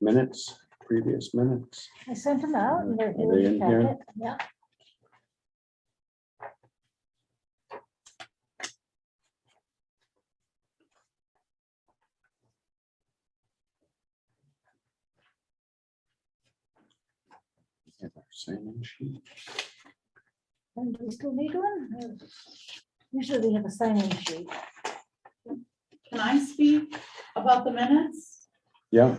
Minutes, previous minutes. I sent them out and they're Are they in in the here? packet. Yeah. Have our sign-in sheet. And do we still need one? Usually we have a sign-in sheet. Can I speak about the minutes? Yeah,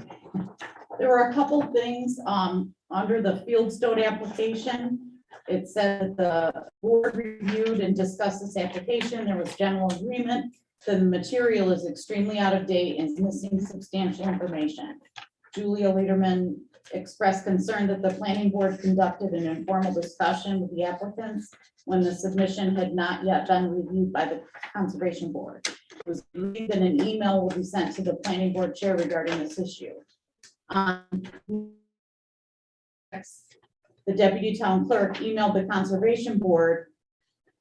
There were a couple things under the Fieldstone application. It said the board reviewed and discussed this application. There was general agreement. The material is extremely out of date and is missing substantial information. Julia Lederman expressed concern that the planning board conducted an informal discussion with the applicants when the submission had not yet been reviewed by the conservation board. It was believed that an email will be sent to the planning board chair regarding this issue. The deputy town clerk emailed the conservation board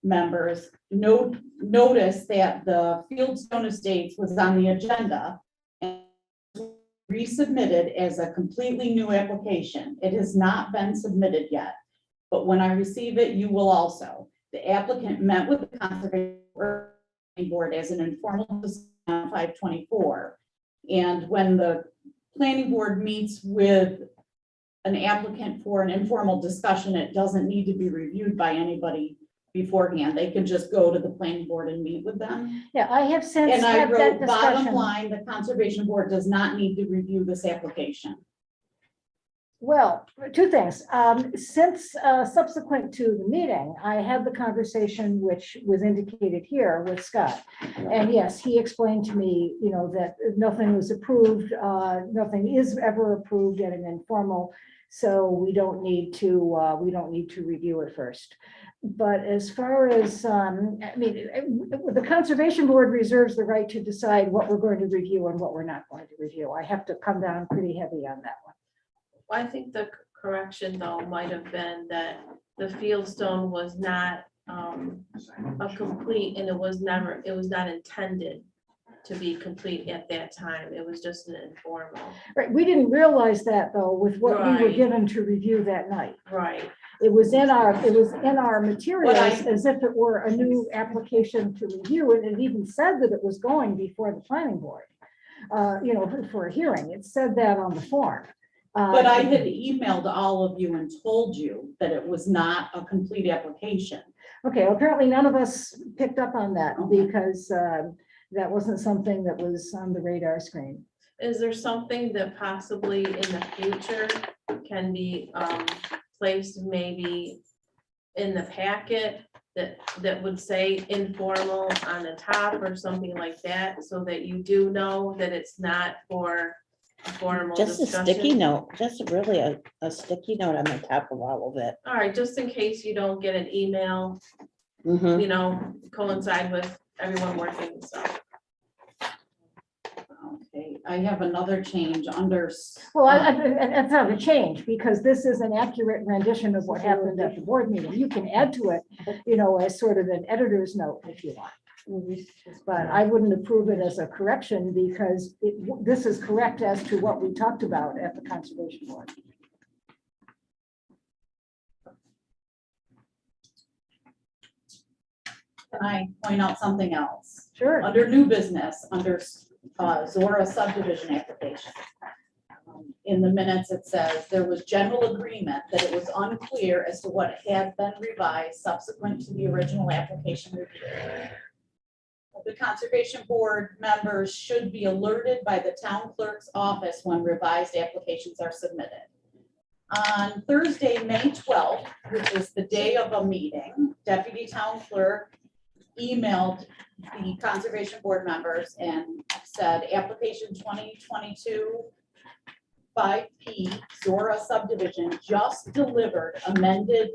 members, notice that the Fieldstone Estates was on the agenda and resubmitted as a completely new application. It has not been submitted yet, but when I receive it, you will also. The applicant met with the conservation board as an informal discussion on 5/24. And when the planning board meets with an applicant for an informal discussion, it doesn't need to be reviewed by anybody beforehand. They can just go to the planning board and meet with them. Yeah, I have since And I had that wrote, bottom discussion. line, the conservation board does not need to review this application. Well, two things. Since subsequent to the meeting, I had the conversation which was indicated here with Scott. And yes, he explained to me, you know, that nothing was approved, nothing is ever approved at an informal. So we don't need to review it first. But as far as, I mean, the conservation board reserves the right to decide what we're going to review and what we're not going to review. I have to come down pretty heavy on that one. I think the correction though might have been that the Fieldstone was not a complete, and it was not intended to be complete at that time. It was just an informal. Right, we didn't realize that though, with what we were Right. given to review that night. Right. It was in our materials as if it were a new application to review, and it even said that it was going before the planning board. You know, for a hearing, it said that on the form. But I had emailed all of you and told you that it was not a complete application. Okay, apparently none of us picked up on that Okay. because that wasn't something that was on the radar screen. Is there something that possibly in the future can be placed maybe in the packet that would say informal on the top or something like that, so that you do know that it's not for a formal Just a discussion? sticky note, just really a sticky note on the top of all of it. All right, just in case you don't get an email, Mhm. you know, coincide with everyone working and stuff. Okay, I have another change under. Well, it's not a change because this is an accurate rendition of what happened at the board meeting. You can add to it, you know, as sort of an editor's note if you want. But I wouldn't approve it as a correction because this is correct as to what we talked about at the conservation board. Can I point out something else? Sure. Under new business, under Zora subdivision application. In the minutes, it says there was general agreement that it was unclear as to what had been revised subsequent to the original application review. The conservation board members should be alerted by the town clerk's office when revised applications are submitted. On Thursday, May 12th, which is the day of a meeting, deputy town clerk emailed the conservation board members and said, application 2022 5P Zora subdivision just delivered amended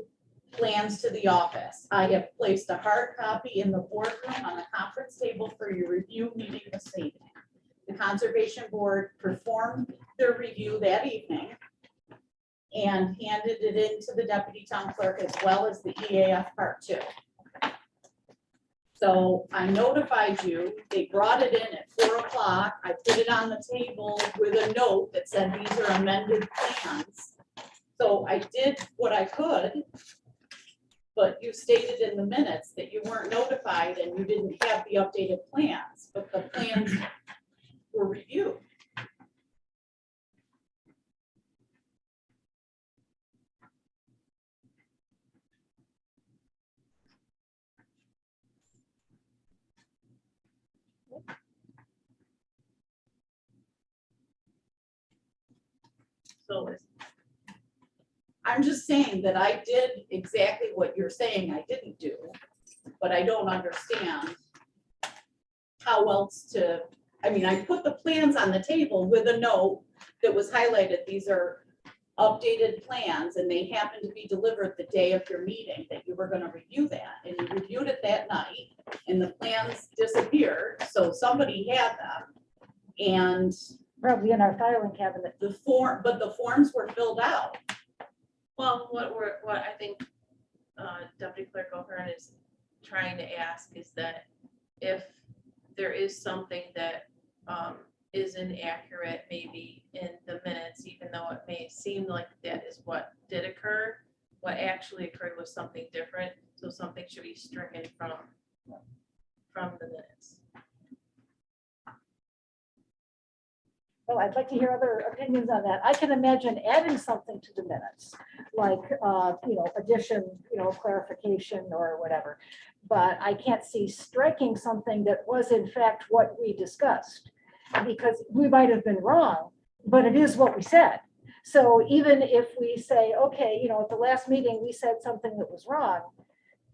plans to the office. I have placed a hard copy in the boardroom on the conference table for your review meeting this evening. The conservation board performed their review that evening and handed it in to the deputy town clerk as well as the EAF part 2. So I notified you, they brought it in at 4 o'clock, I put it on the table with a note that said these are amended plans. So I did what I could, but you stated in the minutes that you weren't notified and you didn't have the updated plans, but the plans were reviewed. So it's- I'm just saying that I did exactly what you're saying I didn't do, but I don't understand how else to, I mean, I put the plans on the table with a note that was highlighted, these are updated plans, and they happened to be delivered the day of your meeting, that you were gonna review that, and you reviewed it that night, and the plans disappeared, so somebody had them. And Probably in our filing cabinet. the forms were filled out. Well, what I think Deputy Clerk O'Hearn is trying to ask is that if there is something that is inaccurate, maybe in the minutes, even though it may seem like that is what did occur, what actually occurred was something different, so something should be stricken from the minutes. Well, I'd like to hear other opinions on that. I can imagine adding something to the minutes, like, addition, clarification or whatever. But I can't see striking something that was in fact what we discussed, because we might have been wrong, but it is what we said. So even if we say, okay, at the last meeting, we said something that was wrong,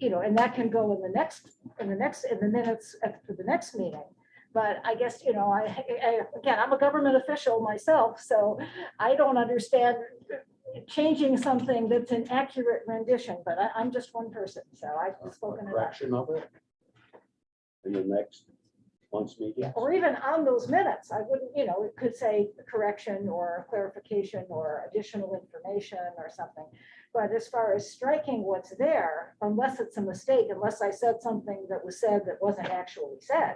and that can go in the minutes for the next meeting. But I guess, again, I'm a government official myself, so I don't understand changing something that's an accurate rendition, but I'm just one person, so I've spoken about. Correction of it in the next month's meeting. Or even on those minutes, I wouldn't, it could say correction or clarification or additional information or something. But as far as striking what's there, unless it's a mistake, unless I said something that was said that wasn't actually said,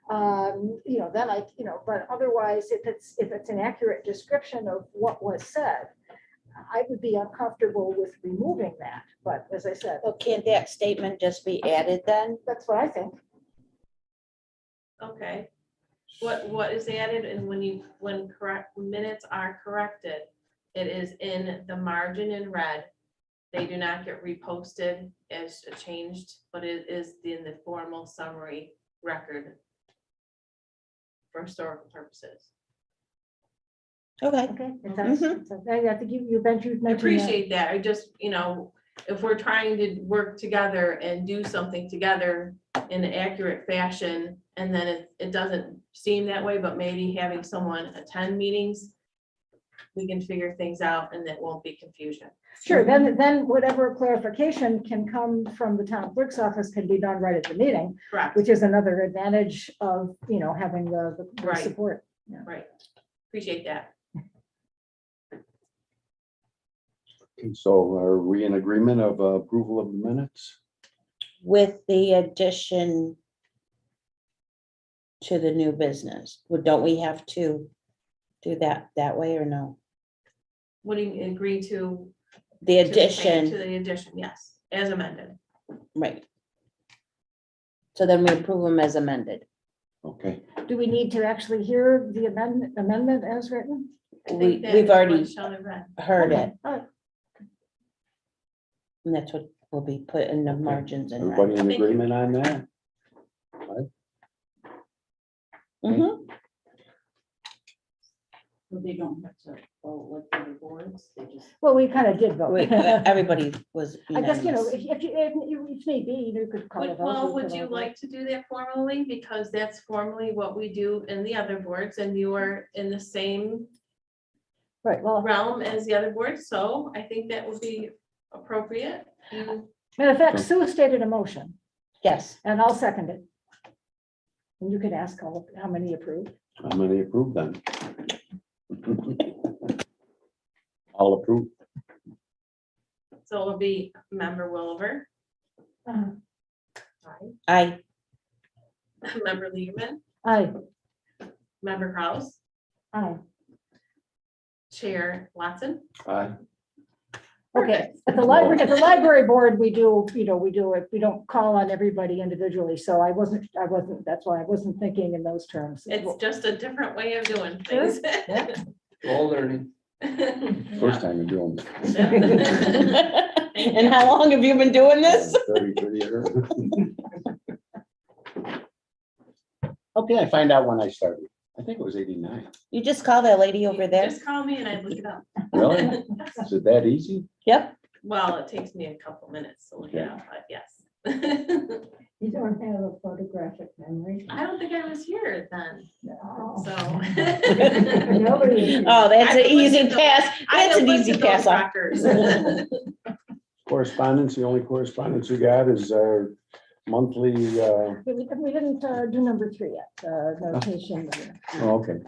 then but otherwise, if it's an accurate description of what was said, I would be uncomfortable with removing that. But as I said, Well, can't that statement just be added then? that's what I think. Okay. What is added and when minutes are corrected, it is in the margin in red. They do not get reposted as changed, but it is in the formal summary record for historical purposes. Okay, Okay. I think you mentioned. I that. appreciate that. I just, if we're trying to work together and do something together in an accurate fashion, and then it doesn't seem that way, but maybe having someone attend meetings, we can figure things out and it won't be confusion. Sure, then whatever clarification can come from the town clerk's office can be done right at the meeting, Correct, which is another advantage of, having the Right. support. right. Appreciate that. Okay, so are we in agreement of approval of the minutes? with the addition to the new business, don't we have to do that way or no? Would you agree to? The to the same- addition, To the addition, yes, as amended. right. So then we approve them as amended. Okay, Do we need to actually hear the amendment as written? I think We've that already what Shelley read. heard Okay, it, all right. and that's what will be put in the margins and. everybody in Thank you. agreement on that? Mhm. But they don't have to vote like the other boards, they just. Well, we kind of did vote. Everybody was. I guess, unanimous. if need be, you could call a vote. Well, we would could all you vote. like to do that formally? Because that's formally what we do in the other boards and you are in the same Right, well, realm as the other boards, so I think that would be appropriate. in effect, Sue stated a motion, Yes, and I'll second it. And you can ask how many approved. How many approved then? All approved. So it'll be member Williver. Uh, Aye. I, Member Lieberman, Aye. Member Kraus, Aye. Chair Watson. Aye. Okay, at the library board, we do, we do it, we don't call on everybody individually, so that's why I wasn't thinking in those terms. It's just a different way of doing Sure. things. Yeah. All learning. First time in doing it. And how long have you been doing this? 30 years. Okay, I find out when I started. I think it was 89. You just call that lady over there. Just call me and I look it up. Really? Is it that easy? Yep. Well, it takes me a couple minutes to look it up, but yes. You don't have a photographic memory? I don't think I was here then, No. so. Nobody. Oh, that's I an easy looked at pass. I That's an looked easy at those pass off. records. Correspondence, the only correspondence we got is our monthly, We didn't do number 3 yet, notation. okay.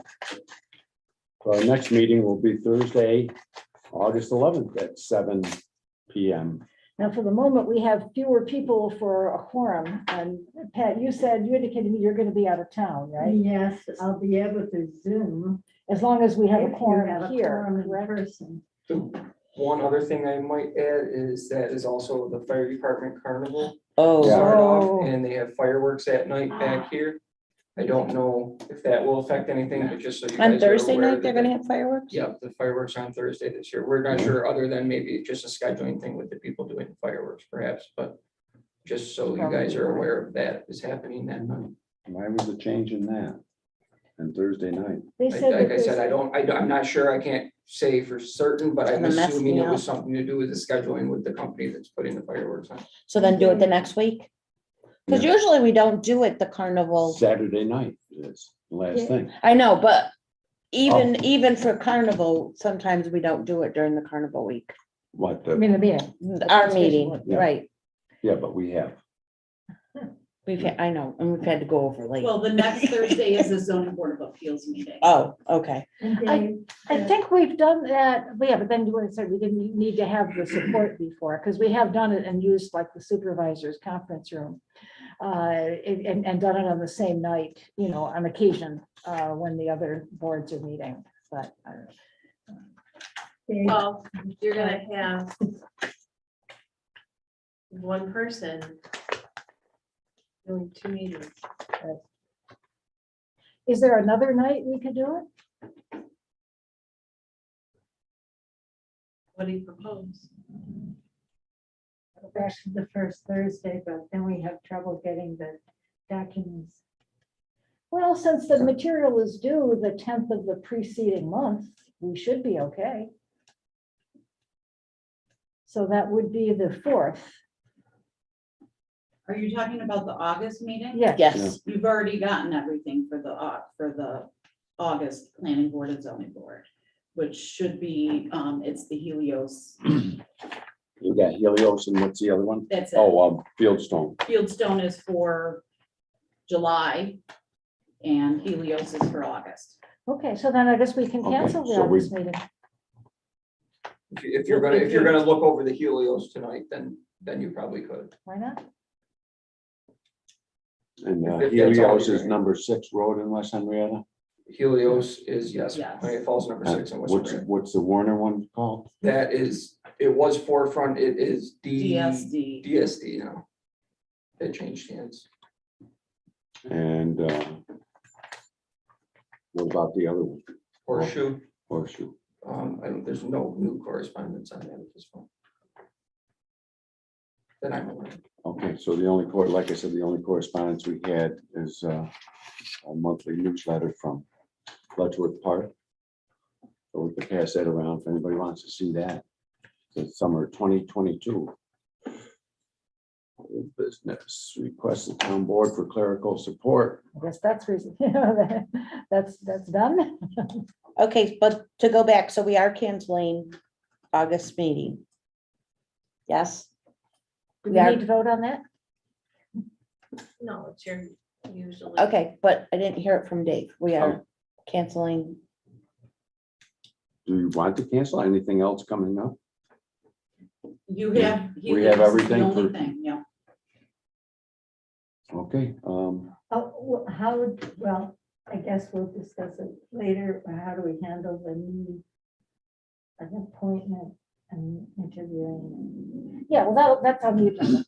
So our next meeting will be Thursday, August 11th at 7 PM. Now, for the moment, we have fewer people for a quorum, and Pat, you indicated to me you're gonna be out of town, right? Yes, I'll be able to Zoom. As long as we have a if you quorum have a here, quorum in correct? person. One other thing I might add is that is also the fire department carnival Oh, Yeah. start off, Oh. and they have fireworks at night back here. I don't know if that will affect anything, but just so you guys on are Thursday aware night, they're that- gonna have fireworks? Yep, the fireworks are on Thursday this year. We're not sure, other than maybe just a scheduling thing with the people doing fireworks perhaps, but just so you guys are aware of that is happening that night. Why was the change in that? And Thursday night? They said Like that I said, there's- I'm not sure, I can't say for certain, but I'm Doesn't mess assuming me it was up. something to do with the scheduling with the company that's putting the fireworks on. So then do it the next week? Because Yeah. usually we don't do it the carnival. Saturday night is the last thing. I know, but even for carnival, sometimes we don't do it during the carnival week. What, I mean, the meeting. Our meeting, Yeah. right. yeah, but we have. I know, and we've had to go over late. Well, the next Thursday is the zoning board of appeals meeting. Oh, okay. And I- Dave, I think we've done that, but then you would say we didn't need to have the support before, because we have done it and used like the supervisor's conference room. And done it on the same night, on occasion, when the other boards are meeting, but. Dave, Well, you're gonna have one person doing 2 meetings. Is there another night we could do it? What do you propose? go back to the first Thursday, but then we have trouble getting the documents. Well, since the material is due the 10th of the preceding month, we should be okay. So that would be the 4th. Are you talking about the August meeting? Yes. Yes, You've already gotten everything for the August planning board and zoning board, which should be, it's the Helios. You got Helios and what's the other one? That's it. Oh, Fieldstone. Fieldstone is for July and Helios is for August. Okay, so then I guess we can Okay, cancel the so we- August meeting. If you're gonna look over the Helios tonight, then you probably could. Why not? And If that's all Helios you're is doing. number 6 road in West Henrietta. Helios is, yes, Yes. It falls number 6 in West Virginia. What's the Warner one called? That is, it was Forefront, it is DSD. DSD now. It changed hands. And what about the other one? Horseshoe, Horseshoe. there's no new correspondence on that at this point. That I'm aware of. Okay, so the only like I said, the only correspondence we had is a monthly newsletter from Letchworth Park. So we could pass that around if anybody wants to see that. It's summer 2022. Old Business, request the town board for clerical support. I guess that's reason, that's done. okay, but to go back, so we are canceling August meeting. Yes, Do we We are- need to vote on that? No, it's your usually. okay, but I didn't hear it from Dave. We are canceling. Do you want to cancel anything else coming up? You have. We have Helios is the everything only for- thing, yeah. Okay, Well, I guess we'll discuss it later, but how do we handle the new an appointment and interviewing? Yeah, well, that's on the agenda.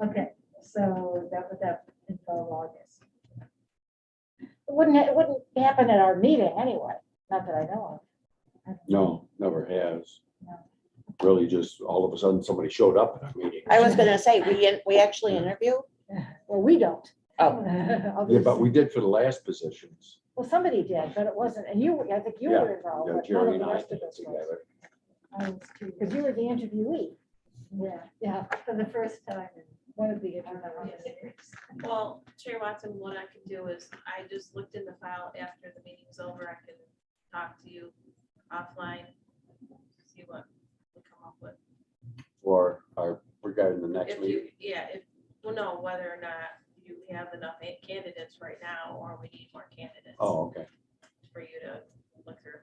Okay, so that would have involve August. It wouldn't happen at our meeting anyway, not that I know of. No, never has. No. Really just all of a sudden somebody showed up at our meeting. I was gonna say, we actually interview? Well, we don't. Oh. Yeah, but we did for the last positions. Well, somebody did, but it wasn't, and you, I think you Yeah, were involved, Yeah, but none Jerry of and the I rest did of it us was. together. I was too, Because you were the interviewee. yeah, Yeah, for the first time. one of the interviewees. Well, Chair Watson, what I can do is, I just looked in the file after the meeting's over, I can talk to you offline, see what we come up with. For our, regarding the next If meeting. you, yeah, if, we'll know whether or not you have enough candidates right now, or we need more candidates Oh, okay. for you to look through.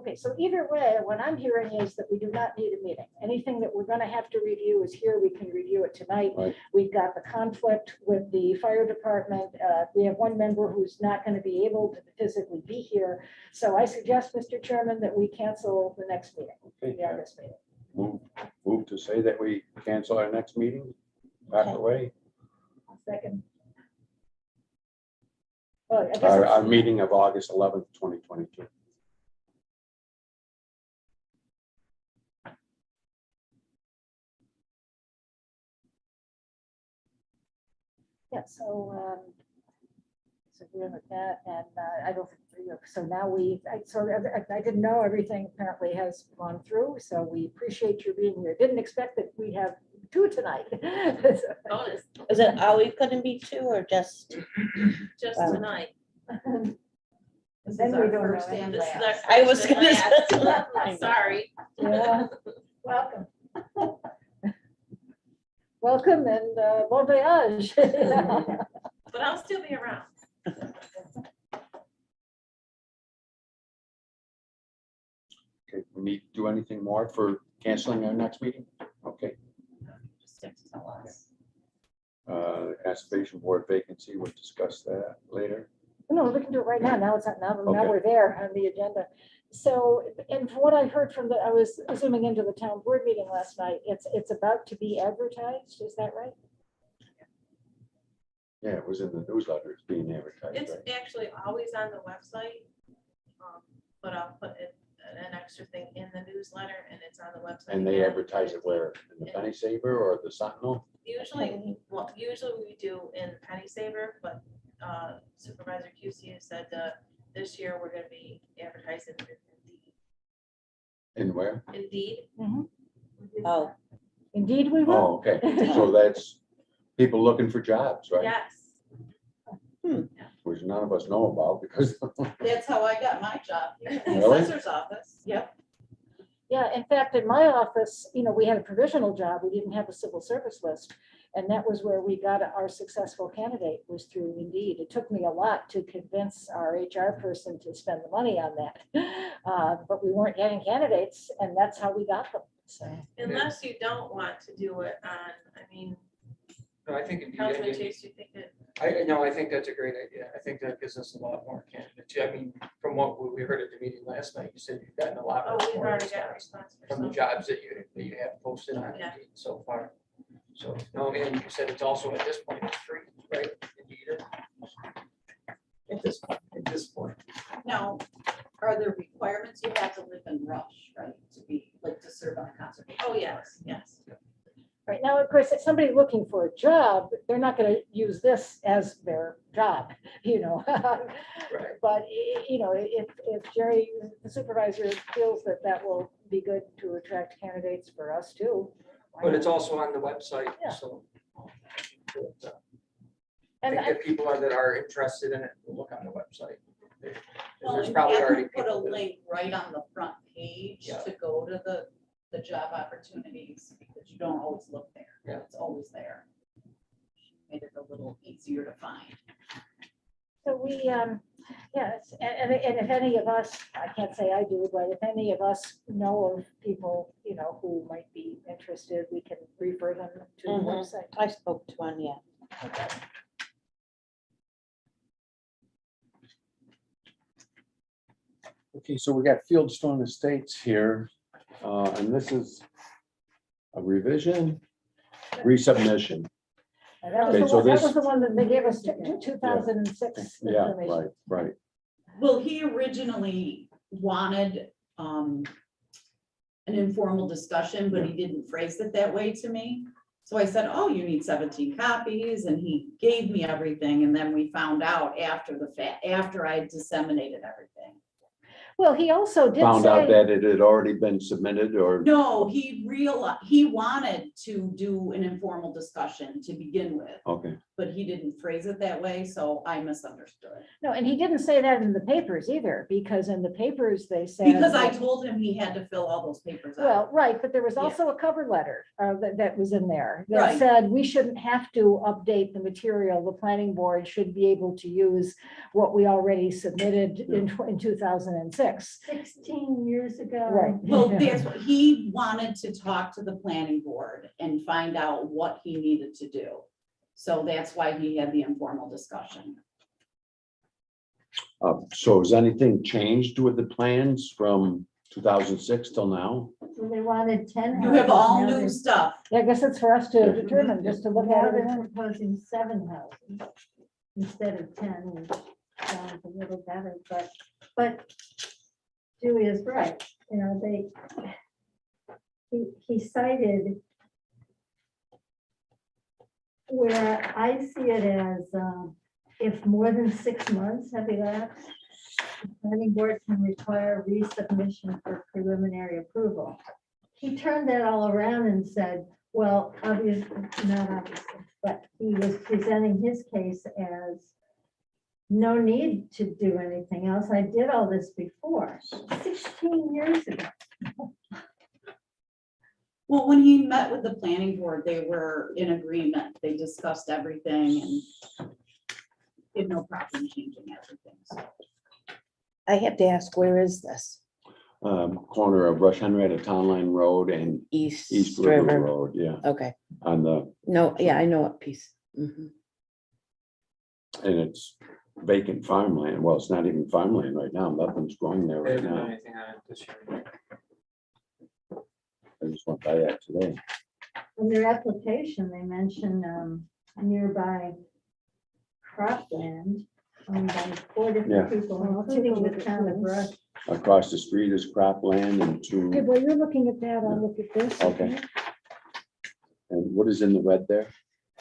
Okay, so either way, what I'm hearing is that we do not need a meeting. Anything that we're gonna have to review is here. We can review it tonight. Right. We've got the conflict with the fire department. We have one member who's not gonna be able to physically be here. So I suggest, Mr. Chairman, that we cancel the next meeting, Okay, the August meeting. move to say that we cancel our next meeting. Back Okay. away. Second. Oh, I guess Our it's- meeting of August 11th, 2022. Yeah, so we're with that, and I don't think, so now I didn't know everything apparently has gone through, so we appreciate your being here. Didn't expect that we'd have two tonight. Bonus, Is it, are we gonna be two or just? just Wow. tonight. This Then is we our don't know first and This is last. our I was first and gonna last. say. Sorry. Yeah, welcome. Welcome and bon voyage. But I'll still be around. Okay, we need to do anything more for canceling our next meeting? Okay. Just have to tell us. Conservation Board vacancy, we'll discuss that later. No, we can do it right now. Now it's not, now Okay. we're there on the agenda. So, and from what I heard from I was zooming into the town board meeting last night, it's about to be advertised. Is that right? Yeah, it was in the newsletter, it's being advertised, It's right? actually always on the website. But I'll put an extra thing in the newsletter, and it's on the website. And they again. advertise it where? In the Penny Saver or the Sentinel? Usually, well, usually we do in Penny Saver, but Supervisor QC has said this year we're gonna be advertising In where? Indeed. Oh, Indeed, we Oh, will. okay, so that's people looking for jobs, right? Yes. Which none of us know about because. That's how I got my job here in the Really? assessor's office. Yep. Yeah, in fact, in my office, we had a provisional job. We didn't have a civil service list. And that was where we got our successful candidate, was through Indeed. It took me a lot to convince our HR person to spend the money on that. But we weren't getting candidates, and that's how we got them. So, Unless you don't want to do it on, I mean, No, I think it'd be, Councilman Chase, you think that, I think that's a great idea. I think that gives us a lot more candidates. I mean, from what we heard at the meeting last night, you said you've gotten a lot oh, we've more already got a response response for from the some. jobs that you have posted on Yeah. Indeed so far. So, no, and you said it's also at this point, it's free, right? Indeed. At this point. Now, are there requirements? You have to live in Rush, right? To be, like, to serve on a conservation. Oh, board? yes, yes. right now, of course, if somebody looking for a job, they're not going to use this as their job, Right. But, if Jerry, the supervisor, feels that that will be good to attract candidates for us too. why But it's not? also on the website, Yeah. so. I And think I- if people that are interested in it, will look on the website. Well, There's and probably have already them put a people that- link right on the front page Yeah. to go to the job opportunities, because you don't always look there. Yeah. It's always there. Made it a little easier to find. So we, yes, and if any of us, I can't say I do, but if any of us know of people, who might be interested, we can refer them to the Mhm. website. I spoke to one, yeah. Okay, so we got Fieldstone Estates here, and this is a revision, resubmission. That was Okay, the so one, that this- was the one that they gave us, 2006 Yeah, information. right. Well, he originally wanted an informal discussion, but he didn't phrase it that way to me. So I said, oh, you need 17 copies, and he gave me everything, and then we found out after the fact, after I disseminated everything. Well, he also did Found out say, that it had already been submitted or, No, he wanted to do an informal discussion to begin with, okay, but he didn't phrase it that way, so I misunderstood. no, and he didn't say that in the papers either, because in the papers they said. Because I told him he had to fill all those papers out. Well, right, but there was Yeah. also a cover letter that was in there that Right. said we shouldn't have to update the material. The planning board should be able to use what we already submitted in 2006. 16 years ago. Right. Well, that's what, he wanted to talk to the planning board and find out what he needed to do. So that's why he had the informal discussion. so has anything changed with the plans from 2006 till now? So they wanted 10. You have all houses, now new stuff. I guess it's for us to Yeah. determine, just to look Now at they're it. proposing 7 houses instead of 10, which sounds a little better, but Julia's right, you know, he cited where I see it as, if more than 6 months have elapsed, the planning board can require resubmission for preliminary approval. He turned that all around and said, well, obviously, not obviously, but he was presenting his case as no need to do anything else. I did all this before, 16 years ago. Well, when he met with the planning board, they were in agreement. They discussed everything and had no problem changing everything. So I have to ask, where is this? Corner of Rush Henrietta Town Line Road and East East River River? Road, yeah, Okay, on the, no, yeah, I know what piece. Mhm. and it's vacant farmland. Well, it's not even farmland right now. Nothing's growing there They right haven't done now. anything on it this year. I just went by that today. In their application, they mention nearby cropland owned by 4 Yeah. different people, including the town of Rush. Across the street is cropland and Okay, two, well, you're looking at that, I'll look at this. Okay. and what is in the red there?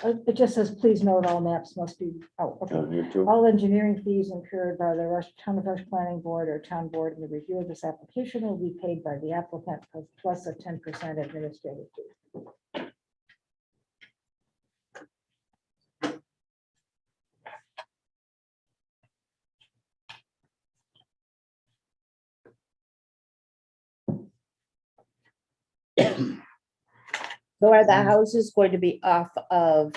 It just says, please note all maps must be, oh, okay. Here too? All engineering fees incurred by the Town of Rush Planning Board or Town Board in the review of this application will be paid by the applicant plus a 10% administrative fee. So are the houses going to be off of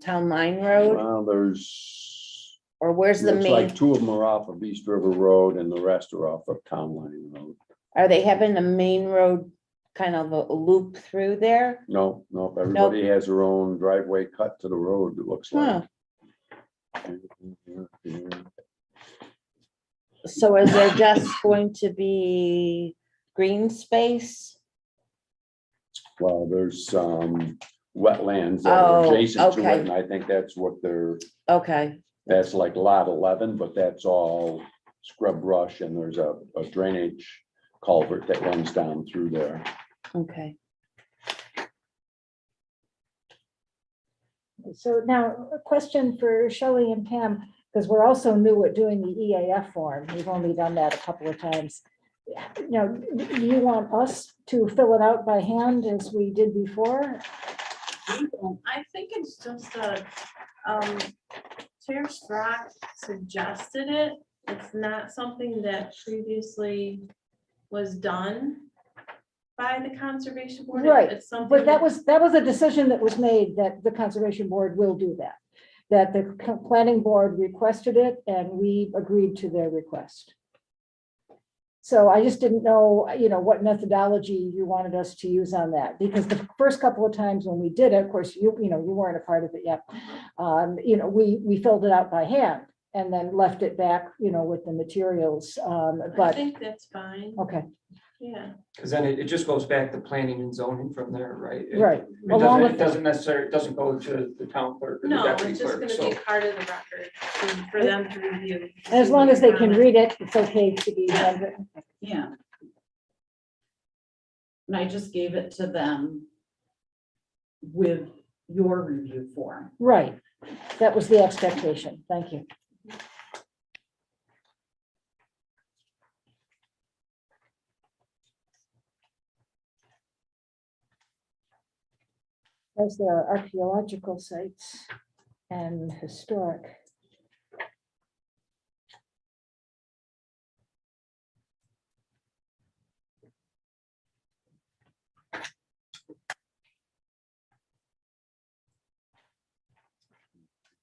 Town Line Road, Well, there's, or where's the looks main? like 2 of them are off of East River Road and the rest are off of Town Line Road. Are they having a main road kind of a loop through there? No, everybody has their own driveway cut to the road, it looks like. So is there just going to be green space? Well, there's some wetlands that Oh, are adjacent to okay. it, and I think that's what they're, Okay, that's like lot 11, but that's all scrub brush, and there's a drainage culvert that runs down through there. okay. So now, a question for Shelley and Pam, because we're also new at doing the EAF form. We've only done that a couple of times. Now, do you want us to fill it out by hand as we did before? I think it's just a, Chair Strock suggested it. It's not something that previously was done by the Conservation Board. Right, It's something. But that was a decision that was made that the Conservation Board will do that. That the Planning Board requested it and we agreed to their request. So I just didn't know, what methodology you wanted us to use on that, because the first couple of times when we did it, of course, you weren't a part of it yet. We filled it out by hand and then left it back, with the materials, I but, think that's fine, okay, yeah. Because then it just goes back to planning and zoning from there, right? right. It Along doesn't, with it doesn't necessarily, it doesn't go to the town clerk or the No, deputy it's just clerk, gonna be so. part of the record for them to review. As long as they can read it, it's okay to be handwritten. Yeah. And I just gave it to them with your review form. Right, that was the expectation, thank you. As there are archaeological sites and historic.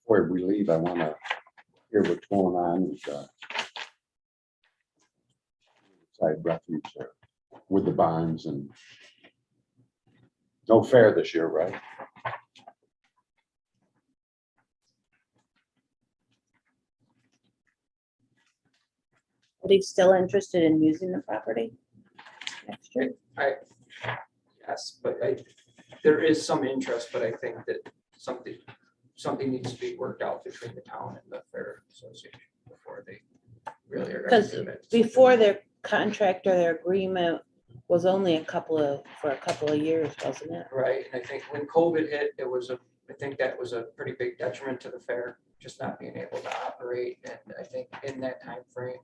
Before we leave, I want to hear what's going on with side refuge there with the barns and no fair this year, right? Are they still interested in using the property next year? Yes, but there is some interest, but I think that something needs to be worked out between the town and the fair association before they really are. gonna 'Cause commit. Before their contract or their agreement was only for a couple of years, wasn't it? Right, and I think when COVID hit, I think that was a pretty big detriment to the fair, just not being able to operate, and I think in that timeframe.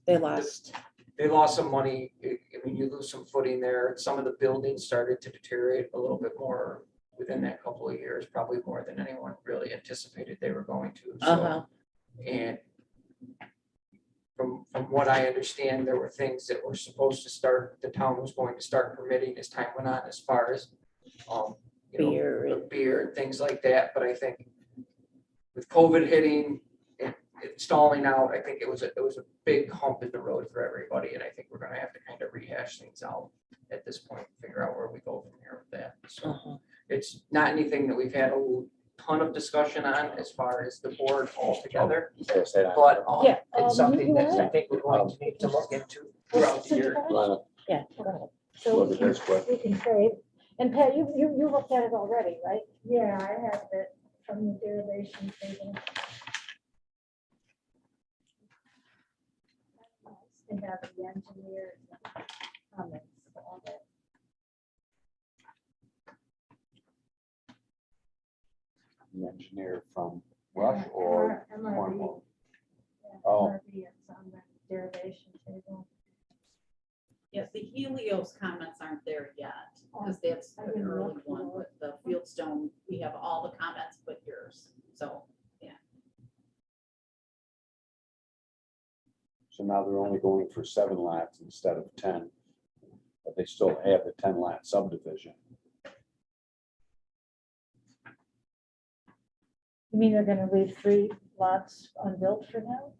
They lost. They lost some money, I mean, you lose some footing there, some of the buildings started to deteriorate a little bit more within that couple of years, probably more than anyone really anticipated they were going to, so. Uh-huh. And from what I understand, there were things that were supposed to start, the town was going to start permitting as time went on, as far as, Beer the and- beer and things like that, but I think with COVID hitting, it stalling out, I think it was a big hump in the road for everybody, and I think we're gonna have to kind of rehash things out at this point, figure out where we go from here with that, so. Uh-huh. It's not anything that we've had a ton of discussion on as far as the board altogether, Pass that on. but Yeah, it's something you that I want- think we're going to need to look into throughout the year. You wanna Yeah, go ahead. So Look at this quick. we can trade. And Pat, you looked at it already, right? Yeah, I have it from the derivation table. And have the engineer comments on it. The engineer from Rush or MRB. Cornwall? Yeah, Oh. MRB, it's on the derivation table. Yes, the Helios comments aren't there yet, because that's I an didn't early look one for with the Fieldstone. We have all the comments but yours, so. So now they're only going for 7 lots instead of 10. But they still have the 10 lot subdivision. You mean they're gonna leave 3 lots unbuilt for now?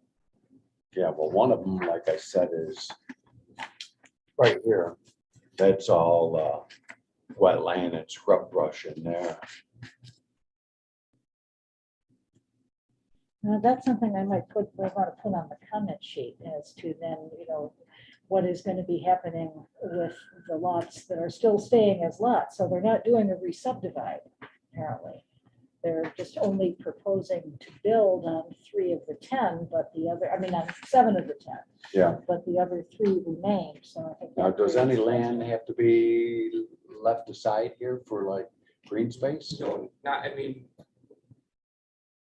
Yeah, well, one of them, like I said, is right here. That's all wetland and scrub brush in there. Now, that's something I might want to put on the comment sheet as to then, what is going to be happening with the lots that are still staying as lots. So they're not doing a re-subdivide, apparently. They're just only proposing to build on 3 of the 10, but on 7 of the 10. Yeah. But the other 3 remain, so I think. Now, that does any creates- land have to be left aside here for like green space? So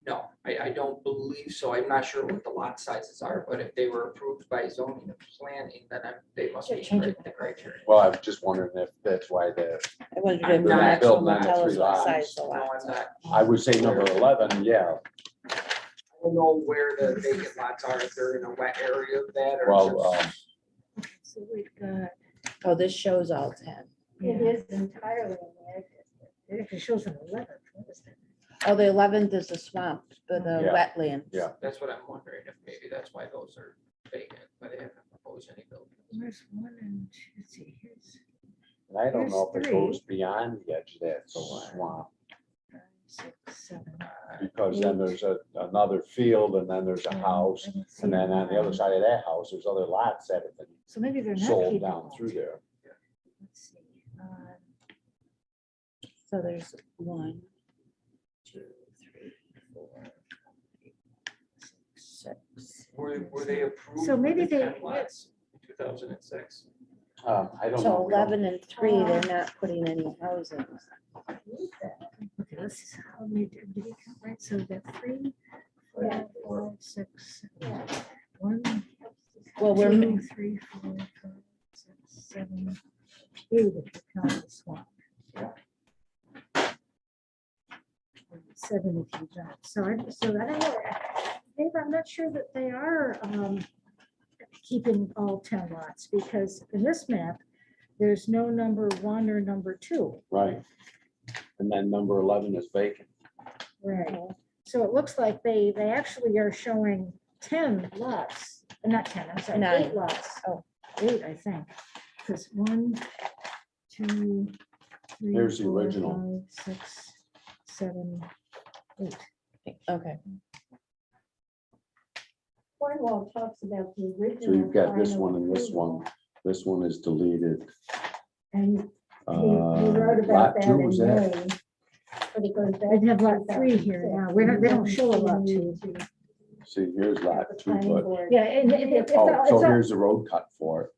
no, I don't believe so. I'm not sure what the lot sizes are, but if they were approved by zoning and planning, then they must Yeah, meet change it. the criteria. Well, I was just wondering if that's why they're, I wondered I'm if the not maximum building will on the tell us 3 what lots. size the No, lot. I'm not. I would say number 11, yeah. I don't know where the vacant lots are, if they're in a wet area of that or. Well, So we've got, Oh, this shows all 10. It is entirely in the ag district. it actually shows an 11. What is that? Oh, the 11th is the swamp, the Yeah. wetlands. Yeah. That's what I'm wondering, if maybe that's why those are vacant, but they haven't proposed Where's one and two, let's see, here's And I don't know if There's it goes three. beyond the edge of that Four. swamp, 5, 6, 7. because then there's another field and then there's a house. I don't see And then on the other one. side of that house, there's other lots that have been So maybe they're not. sold keeping down that. through there. Let's see. So there's 1, 2, 3, 4, 5, 6. Were they approved? So maybe with the they- 10 lots in 2006? I don't know. So We don't- 11 and 3, they're not putting any housing. Okay, this is how we did it, right? So we got 3, 4, 5, 6, 7. 1, Well, we're, 2, 3, 4, 5, 6, 7, 8 if you count the swamp. 7 if you don't. So I don't know. Dave, I'm not sure that they are keeping all 10 lots, because in this map, there's no number 1 or number 2. Right. And then number 11 is vacant. Right. So it looks like they actually are showing 10 lots, not 10, I'm sorry, 8 9. lots. Oh. 8, I think. Because 1, 2, 3, Here's the 4, original. 5, 6, 7, 8. okay. Cornwall talks about the original. So you've got this final one and this approval, one. This one is deleted. And he wrote about Lot that 2 in was May. that? But it goes back. They have to lot 3 here 2006. now. They don't show a lot 2. See, here's lot The 2, planning but, board. Yeah, and it's oh, all, so here's the road cut for it.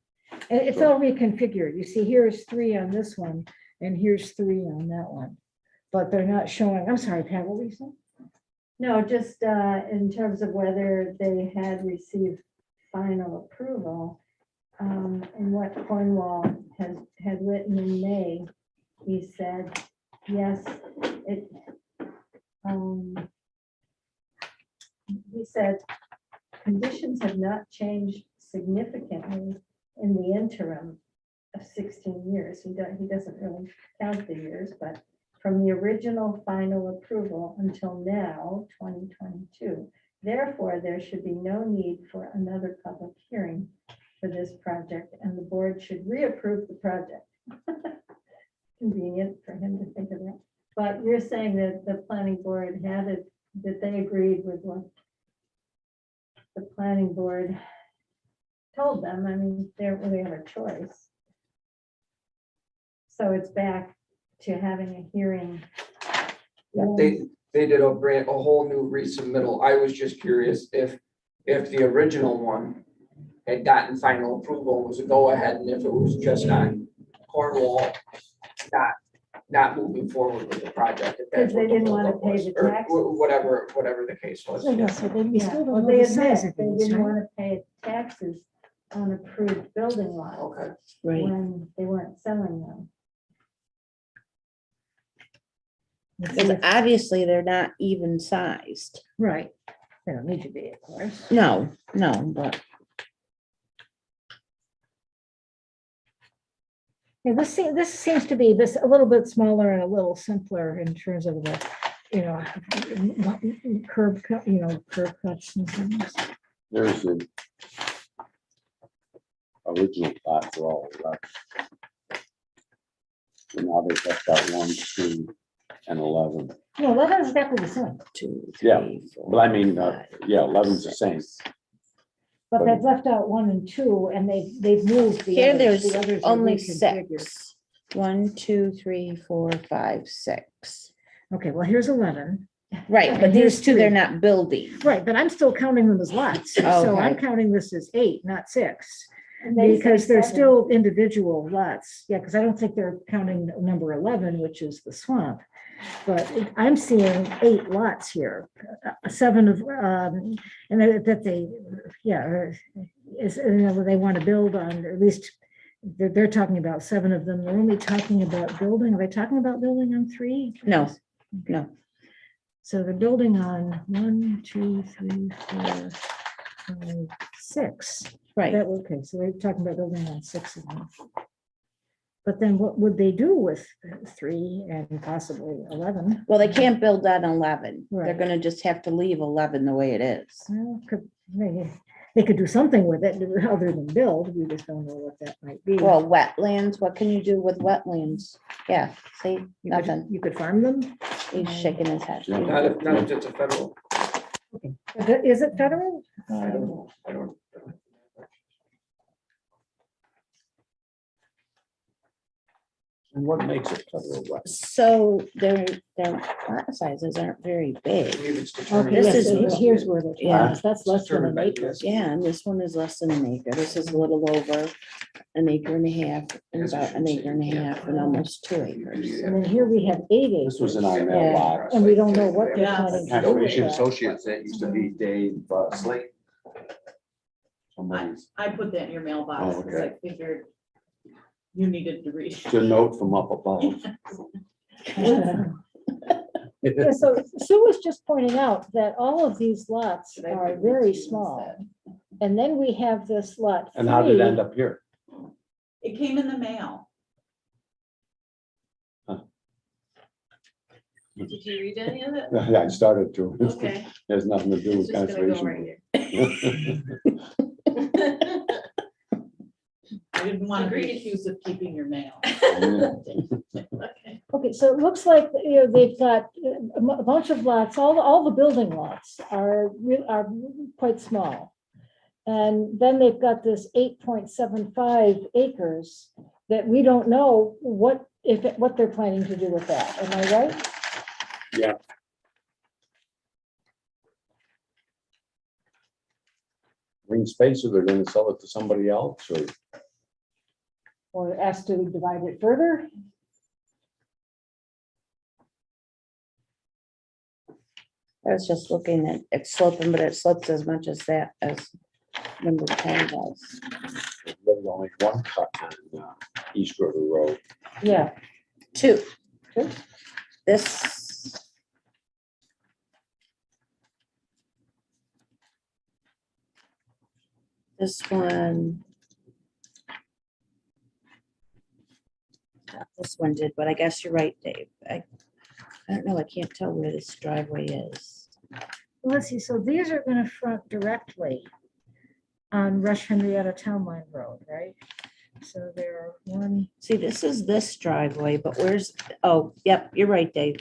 it's all reconfigured. You see, here's 3 on this one, and here's 3 on that one. But they're not showing, I'm sorry, Pat, what were you saying? No, just in terms of whether they had received final approval. And what Cornwall had written in May, he said, yes, it. He said, conditions have not changed significantly in the interim of 16 years. He doesn't really count the years, but from the original final approval until now, 2022. Therefore, there should be no need for another public hearing for this project, and the board should reapprove the project. Convenient for him to think of that. But you're saying that the planning board had it, that they agreed with what the planning board told them. I mean, they don't really have a choice. So it's back to having a hearing. They did a whole new resubmittal. I was just curious if the original one had gotten final approval, was a go ahead, and if it was just on Cornwall, not moving forward with the project. if that's Because they what the didn't wanna holdup pay was, the or taxes. Whatever the case was. So, yeah, yeah. so they Yeah, still well, don't know they the size admit of they these, didn't right? want to pay taxes on approved building lots Okay. Right. when they weren't selling them. Because obviously they're not even sized. Right. They don't need to be, of course. No, but Yeah, this seems to be this a little bit smaller and a little simpler in terms of the, curb cut, curb cuts and things. There's the original plot for all 11. So now they've left out 1, 2, and 11. No, 11 is exactly the same, 2, Yeah, 3, 4. But I mean, 5, yeah, 11's the same. 6. but they've left out 1 and 2, and they've moved the Here, others. there's The others are only reconfigured. 6. 1, 2, 3, 4, 5, 6. Okay, well, here's 11. Right, And but here's these two, they're 3. not building. Right, but I'm still counting them as lots. So I'm Okay. counting this as 8, not 6. And they say Because they're 7. still individual lots. Yeah, because I don't think they're counting number 11, which is the swamp. But I'm seeing 8 lots here, 7 of, and that they, yeah, they want to build on, or at least they're talking about 7 of them. They're only talking about building. Are they talking about building on 3? No, no. So they're building on 1, 2, 3, 4, 5, 6. Right. That, okay, so they're talking about building on 6 of them. But then what would they do with 3 and possibly 11? Well, they can't build on 11. They're Right. gonna just have to leave 11 the way it is. Well, could maybe, They could do something with it other than build. We just don't know what that might be. Well, wetlands, what can you do with wetlands? Yeah, see, nothing. You could farm them. He's shaking his head. Yeah. Not if it's a federal. Is it federal? I don't know. I don't. And what makes it federal wet? So their lot sizes aren't very big. Believe it's Okay, determined. This yes, is- so here's where the, Yeah. that's less than an acre. Yeah, and this one is less than an acre. This is a little over an acre and a half, and Yes, I about an should acre and a say, yeah. half, and almost 2 acres. And then here we have 8 This was acres. in our Yeah. mailbox. And we don't know what they're Yeah. planning to do with Conservation that. Associates, that used to be Dave Slate. Somebody's, I put that in your mailbox Oh, because I figured you needed to read. it's a note from up above. Yeah, so Sue was just pointing out that all of these lots Should I are read it very to you small. instead? And then we have this lot. And how did it 3. end up here? It came in the mail. Did you read any of it? Yeah, I started to. Okay. Has nothing to do It's with just gonna go right conservation. here. I didn't want to be Agreed. accused of keeping your mail. Okay. Okay, so it looks like, they've got a bunch of lots, all the building lots are quite small. And then they've got this 8.75 acres that we don't know what they're planning to do with that. Am I right? Green space, or they're gonna sell it to somebody else, or Or asked to divide it further? I was just looking at it sloping, but it slopes as much as that as number 10 does. there's really only one cut on East River Road. Yeah. 2. Two. This. This one. This one did, but I guess you're right, Dave. I don't know, I can't tell where this driveway is. Let's see, so these are gonna front directly on Rush Henrietta Town Line Road, right? So there are one, See, this is this driveway, but where's, oh, yep, you're right, Dave.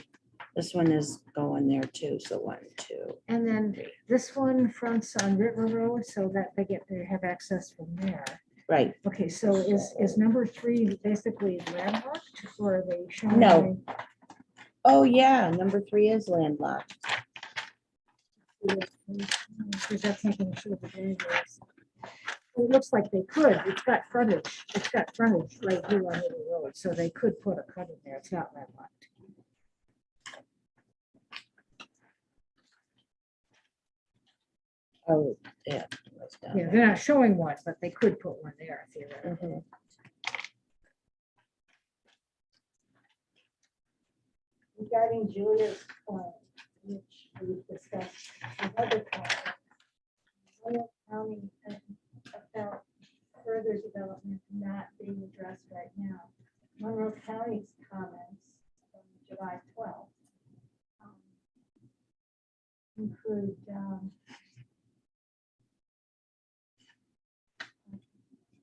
This one is going there too, so 1, 2. and then this one fronts on River Road, so that they have access from there. Right, Okay, so is number 3 basically landlocked, or are they showing? No. oh yeah, number 3 is landlocked. Because that's making sure the driveways. It looks like they could, it's got frontage right here on River Road, so they could put a cut in there, it's not landlocked. Oh, yeah. that's down Yeah, there. they're not showing one, but they could put one there theoretically. Mhm. Regarding Julia's point, which we discussed another time, Royal County about further development not being addressed right now. Monroe County's comments from July 12th include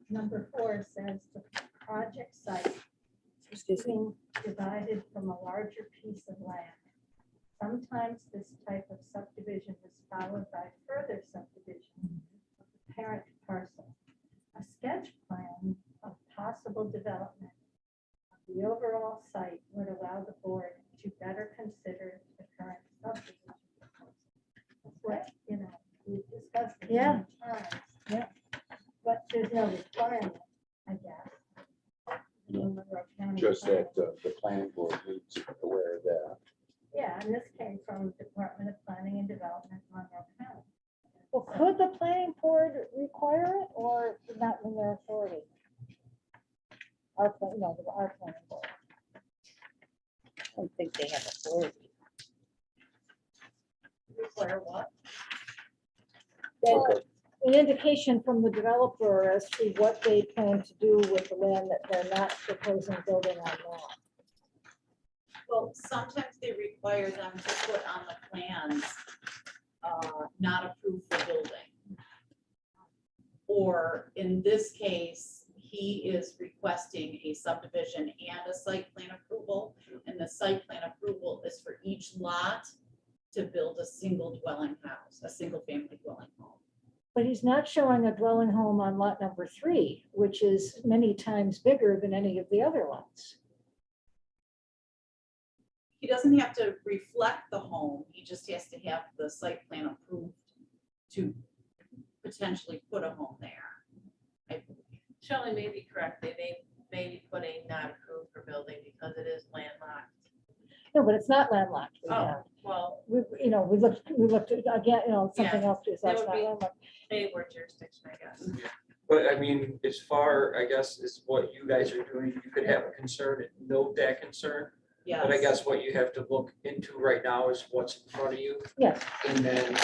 number 4 says the project site Excuse me. being divided from a larger piece of land. Sometimes this type of subdivision is followed by further subdivision of the parent parcel. A sketch plan of possible development of the overall site would allow the board to better consider the current subdivision proposal. That's what, we've discussed it Yeah. many times. Yeah. But there's no requirement, I guess. in Monroe County Just plan. that the planning board needs to be aware of that. Yeah, and this came from Department of Planning and Development, Monroe County. Well, could the planning board require it or not in their authority? Our planning board. I don't think they have authority. Require what? That an indication from the developer as to what they plan to do with the land that they're not proposing building on now. Well, sometimes they require them to put on the plans, not approved for building. Or in this case, he is requesting a subdivision and a site plan approval. And the site plan approval is for each lot to build a single dwelling house, a single family dwelling home. But he's not showing a dwelling home on lot number 3, which is many times bigger than any of the other lots. He doesn't have to reflect the home, he just has to have the site plan approved to potentially put a home there. I believe. Shelley may be correct, they may be putting not approved for building because it is landlocked. No, but it's not landlocked. Oh, well, We, we looked at, again, something else, is that's would not be- landlocked. they were jurisdiction, I guess. But I mean, as far, I guess, is what you guys are doing, you could have a concern and note that concern. Yes. But I guess what you have to look into right now is what's in front of you. Yes, And then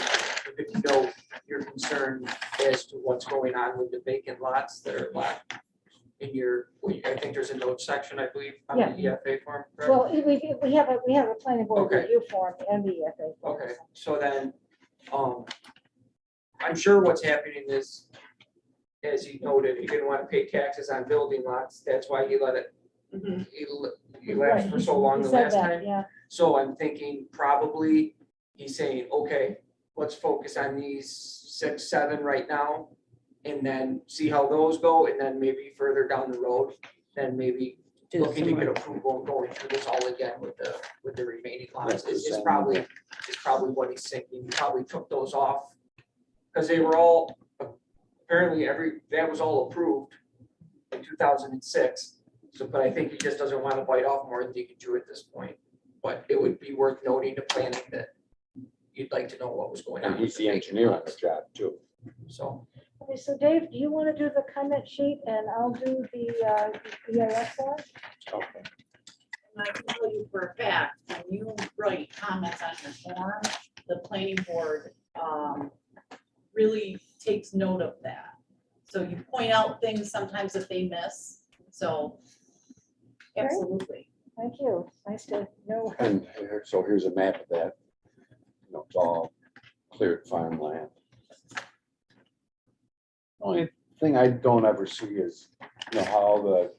you could note your concern as to what's going on with the vacant lots that are left in your, I think there's a note section, I believe, on the EFA form, correct? well, we have a planning board Okay. review form and the EFA form. Okay, so then, I'm sure what's happening is, as he noted, he didn't want to pay taxes on building lots, that's why he let it, Mhm. he lasted for so long He the said last that, time. yeah. So I'm thinking probably he's saying, okay, let's focus on these 6, 7 right now. And then see how those go, and then maybe further down the road, then maybe Do looking to some get more. approval and going through this all again with the remaining lots. Yeah, Is same. probably what he's thinking. He probably took those off. Because they were all, apparently that was all approved in 2006. So, but I think he just doesn't want to bite off more than he can chew at this point. But it would be worth noting to planning that you'd like to know what was going on. And with he's the vacant engineer on lots. the job too. So, Okay, so Dave, do you want to do the comment sheet and I'll do the EIS one? Okay. And I can tell you for a fact, when you write comments on your form, the planning board really takes note of that. So you point out things sometimes that they miss, so absolutely. Thank you. Nice to know. And so here's a map of that. It's all cleared farmland. Only thing I don't ever see is, how the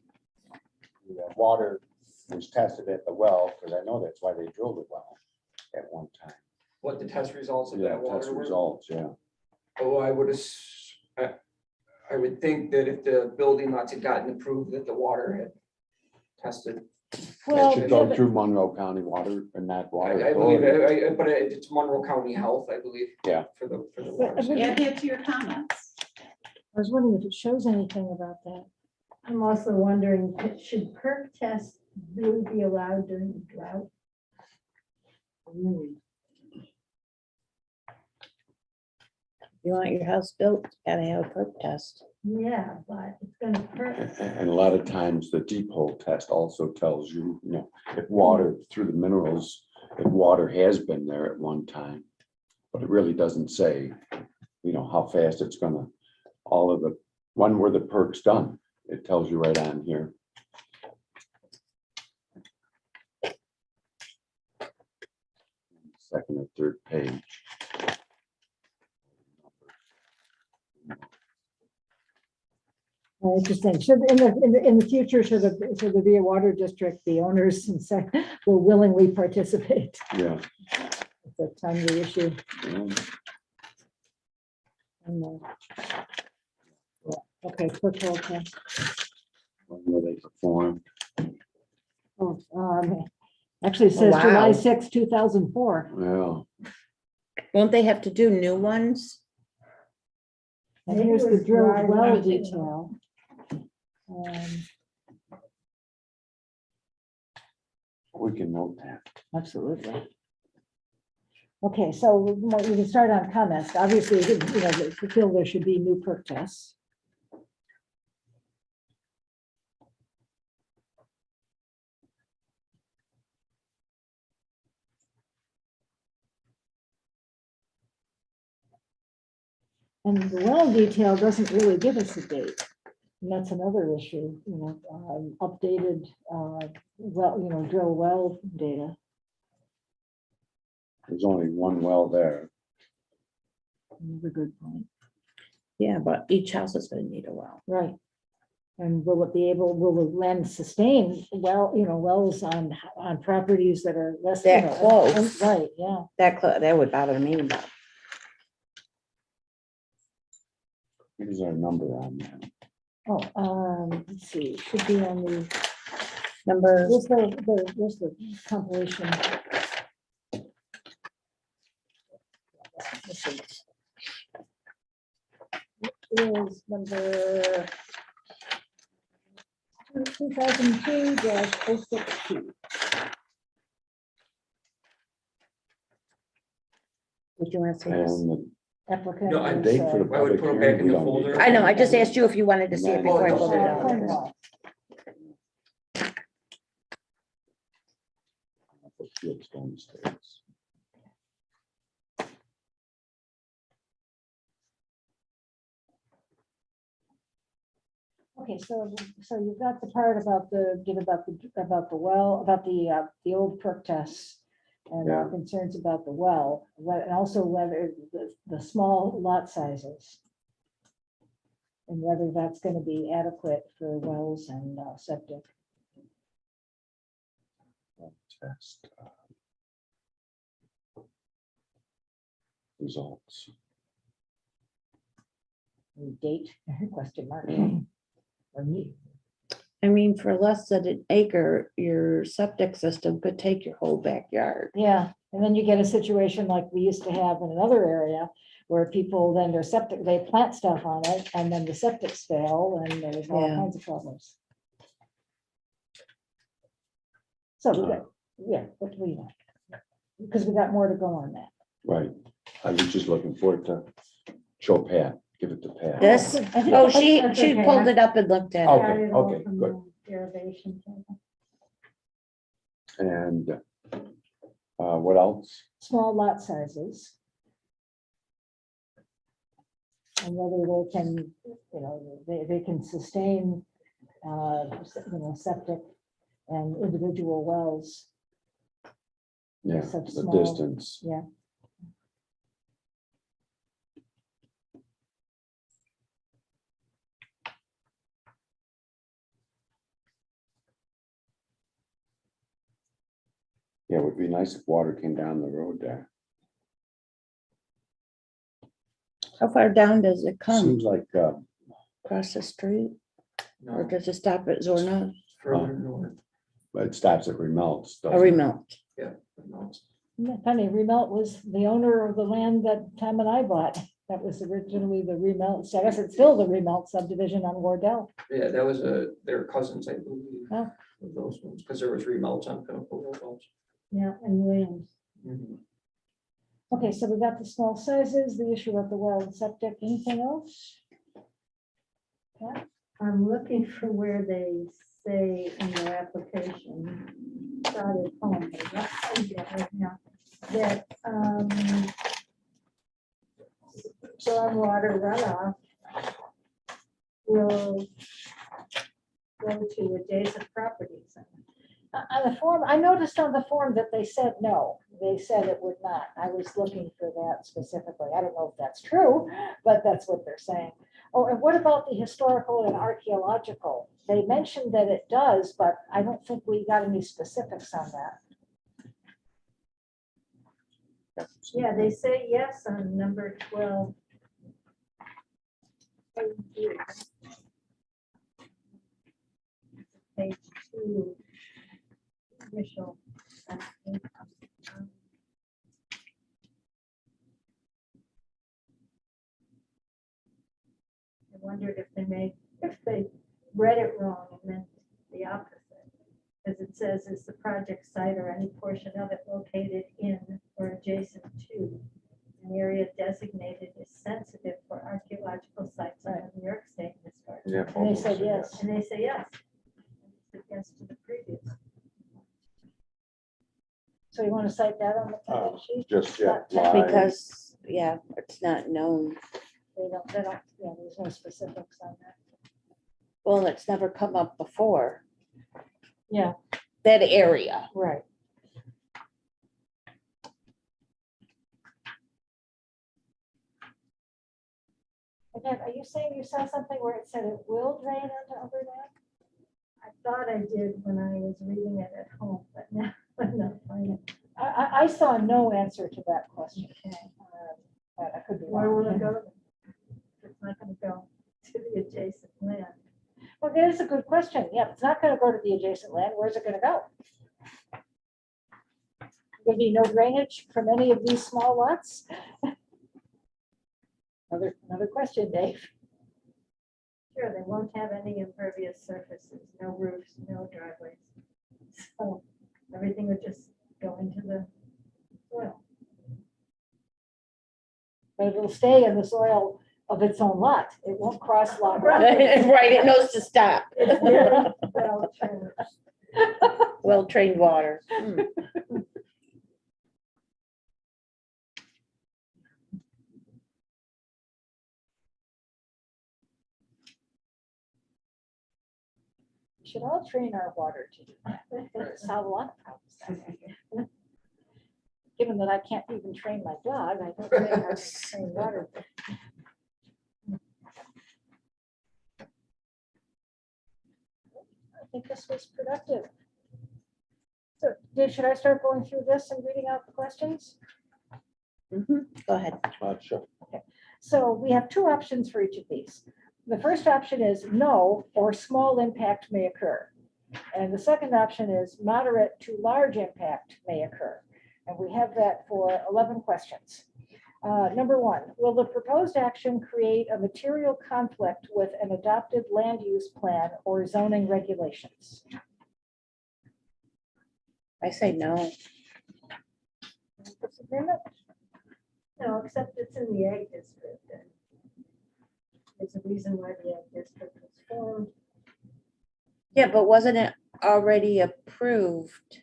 water was tested at the well, because I know that's why they drilled the well at one time. what the test results of Yeah, that test water were? results, yeah. Oh, I would think that if the building lots had gotten approved, that the water had tested. Well, It should yeah, go but- through Monroe County water and not water. I believe, authority. but it's Monroe County Health, I believe. Yeah. For the But- water. but- sample. Add that to your comments. I was wondering if it shows anything about that. I'm also wondering, should perk tests really be allowed during the drought? You want your house built, gotta have a perk test. Yeah, but it's gonna perk. And a lot of times the deep hole test also tells you, if water through the minerals, if water has been there at one time. But it really doesn't say, how fast it's gonna, all of the, when were the perks done? It tells you right on here. Second or third page. Interesting. Should, in the future, should there be a water district, the owners and say will willingly participate? Yeah. It's a timely issue. yeah. And, yeah, okay, quick roll call. When were they performed? Oh, actually, it says Wow. July 6, 2004. Well, Won't they have to do new ones? And Maybe here's it the was drilled dry well well, too. detail. we can note that. Absolutely. Okay, so we can start on comments. Obviously, we feel there should be new perk tests. And the well detail doesn't really give us a date. And that's another issue, updated, drill well data. There's only one well there. Another good point. Yeah, but each house is gonna need a well. Right. And will the land sustain wells on properties that are less. That close. Right, yeah. That would bother me, but Here's our number on that. Let's see, it should be on the, number, where's the compilation? Let's see. It is number 2002-062. would you want to say this? And the Applicant. No, I is, date for the I would public put 'em hearing, back in we the don't need folder. that. I know, I just asked you if you wanted to see it before I pulled it out. Cornwall. Fieldstone Estates. Okay, so you've got the part about the well, about the old perk tests. And Yeah. our concerns about the well, and also whether the small lot sizes. And whether that's gonna be adequate for wells and septic. Test. Results. Date, question mark. Or need. I mean, for less than an acre, your septic system could take your whole backyard. Yeah, and then you get a situation like we used to have in another area where people then their septic, they plant stuff on it and then the septics fail and there's all Yeah. kinds of problems. So we got, what do we want? Because we got more to go on that. Right. I was just looking for it to show Pat, give it to Pat. This, I think- oh, she That's okay. pulled it up and looked at Oh. it. Got it all okay, from good. the derivation table. And what else? Small lot sizes. And whether they can, they can sustain, septic and individual wells. Yeah, Such the small- distance. Yeah. Yeah, it would be nice if water came down the road there. How far down does it come? Seems like, Across the street? Or No, does it stop at Zorna? further north. it stops at Remelt's. Or doesn't it? Remount? Remote. Yeah, funny, Remelt was the owner of the land that Tom and I bought. That was originally the Remelt, I guess it's still the Remelt subdivision on Wardell. Yeah, that was their cousins, I believe. Oh. of Those ones, because there was remotes on Pinnacle Road. Yeah, and Williams. Mhm. Okay, so we got the small sizes, the issue of the well and septic, anything else? I'm looking for where they say in their application, started home, but not quite yet right now, that stormwater runoff will go to adjacent properties. On the form, I noticed on the form that they said no, they said it would not. I was looking for that specifically. I don't know if that's true, but that's what they're saying. Oh, and what about the historical and archaeological? They mentioned that it does, but I don't think we got any specifics on that. Yeah, they say yes on number 12. Page 2. Initial. I wondered if they read it wrong and meant the opposite. Because it says, is the project site or any portion of it located in or adjacent to an area designated as sensitive for archaeological sites in New York State Historic. Yeah. And they said yes. And they say yes. And they said yes to the previous. So you want to cite that on the cover sheet? Just, yeah. Not live. Because, yeah, it's not known. They don't, yeah, there's no specifics on that. Well, it's never come up before, Yeah, that area. right. Again, are you saying you saw something where it said it will drain onto other land? I thought I did when I was reading it at home, but now I'm not finding it. I saw no answer to that question. But I could be Where will it wrong. go? It's not gonna go to the adjacent land. Well, that is a good question. Yeah, it's not gonna go to the adjacent land. Where's it gonna go? There'll be no drainage from any of these small lots? Another question, Dave. Sure, they won't have any impervious surfaces, no roofs, no driveways. So everything would just go into the soil. But it'll stay in the soil of its own lot. It won't cross lot. Right, boundaries. it knows to stop. It's very well trained. Well-trained water. Hmm. We should all train our water to do that. That'd solve a lot of problems. that way. Given that I can't even train my dog, I don't think I can train water. I think this was productive. So, Dave, should I start going through this and reading out the questions? Mhm. Go ahead. Sure. So we have two options for each of these. The first option is no or small impact may occur. And the second option is moderate to large impact may occur. And we have that for 11 questions. Number one, will the proposed action create a material conflict with an adopted land use plan or zoning regulations? I say no. Disagreement? No, except it's in the ag district. And there's a reason why the ag district was formed. Yeah, but wasn't it already approved?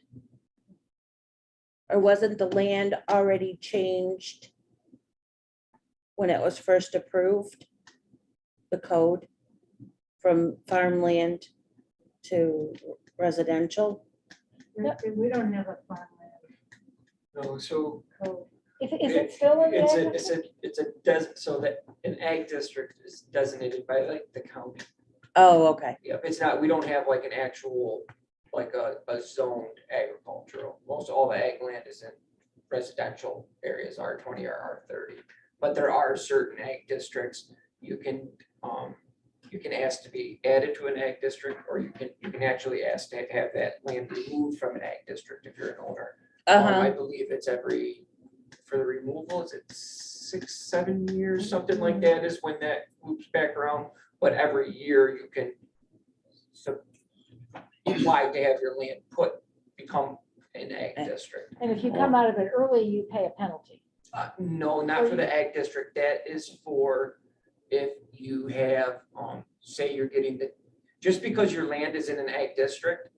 Or wasn't the land already changed when it was first approved? The code from farmland to residential? We don't have a farmland No, so code. Is it still in the it's ag a, district? it's a so that an ag district is designated by like the county. Oh, okay. Yep, it's not, we don't have like an actual, like a zoned agricultural. Most all the ag land is in residential areas, R20 or R30. But there are certain ag districts you can ask to be added to an ag district, or you can actually ask to have that land removed from an ag district if you're an owner. I Uh-huh. believe it's for the removal, is it 6-7 years, something like that is when that loops back around. But every year you can apply to have your land become an ag district. And if you come out of it early, you pay a penalty. No, not for the ag district. That is for if you have, say you're getting just because your land is in an ag district,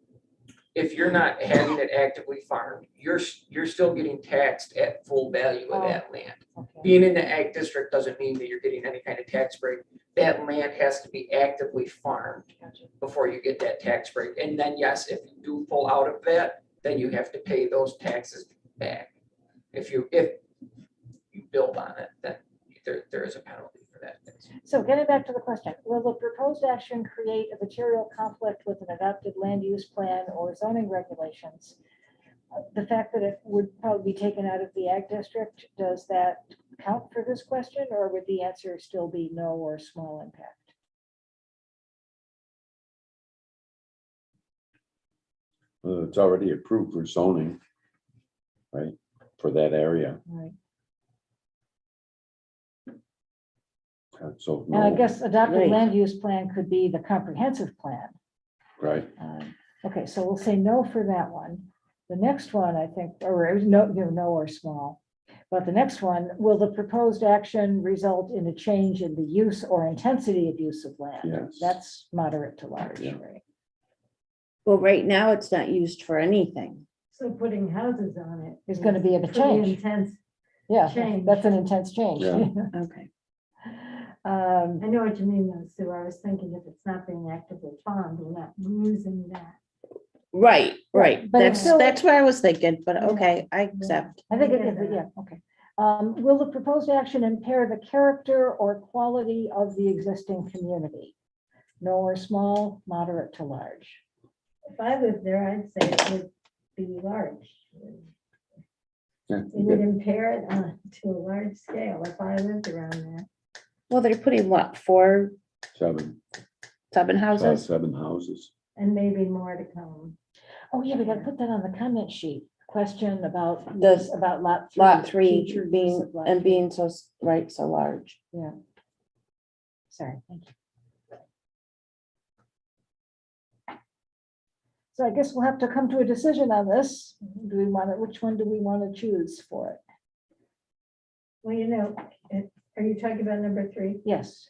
if you're not having it actively farmed, you're still getting taxed at full value of that land. Okay. Being in the ag district doesn't mean that you're getting any kind of tax break. That land has to be actively farmed Gotcha. before you get that tax break. And then, yes, if you do pull out of that, then you have to pay those taxes back. If you build on it, then there is a penalty for that. So getting back to the question, will the proposed action create a material conflict with an adopted land use plan or zoning regulations? The fact that it would probably be taken out of the ag district, does that count for this question, or would the answer still be no or small impact? It's already approved for zoning, right, for that area. Right. So, And I no, guess adopted Right. land use plan could be the comprehensive plan. right, Okay, so we'll say no for that one. The next one, I think, or no, no or small. But the next one, will the proposed action result in a change in the use or intensity of use of land? yes. That's moderate to large, Yeah. right? Well, right now it's not used for anything. So putting houses on it. Is gonna be a pretty change. Intense. Yeah, Change. that's an intense change. Yeah. Okay. I know what you mean though, Sue. I was thinking if it's not being actively farmed, we're not losing that. Right. But it's That's still- where I was thinking, but Yeah. okay, I accept. I think, I get yeah, that. okay. Will the proposed action impair the character or quality of the existing community? No or small, moderate to large. If I lived there, I'd say it would be large. Yeah, It would impair it to a large scale if I lived around there. Well, they're putting what, seven, houses? 7 houses. And maybe more to come. Oh, yeah, we gotta put that on the comment sheet. Question about Does about lot. Lot 3 future use being, of lot and three. being so, right, so large. Yeah. Sorry, thank you. So I guess we'll have to come to a decision on this. Do we want to, which one do we want to choose for it? Well, are you talking about number 3? Yes.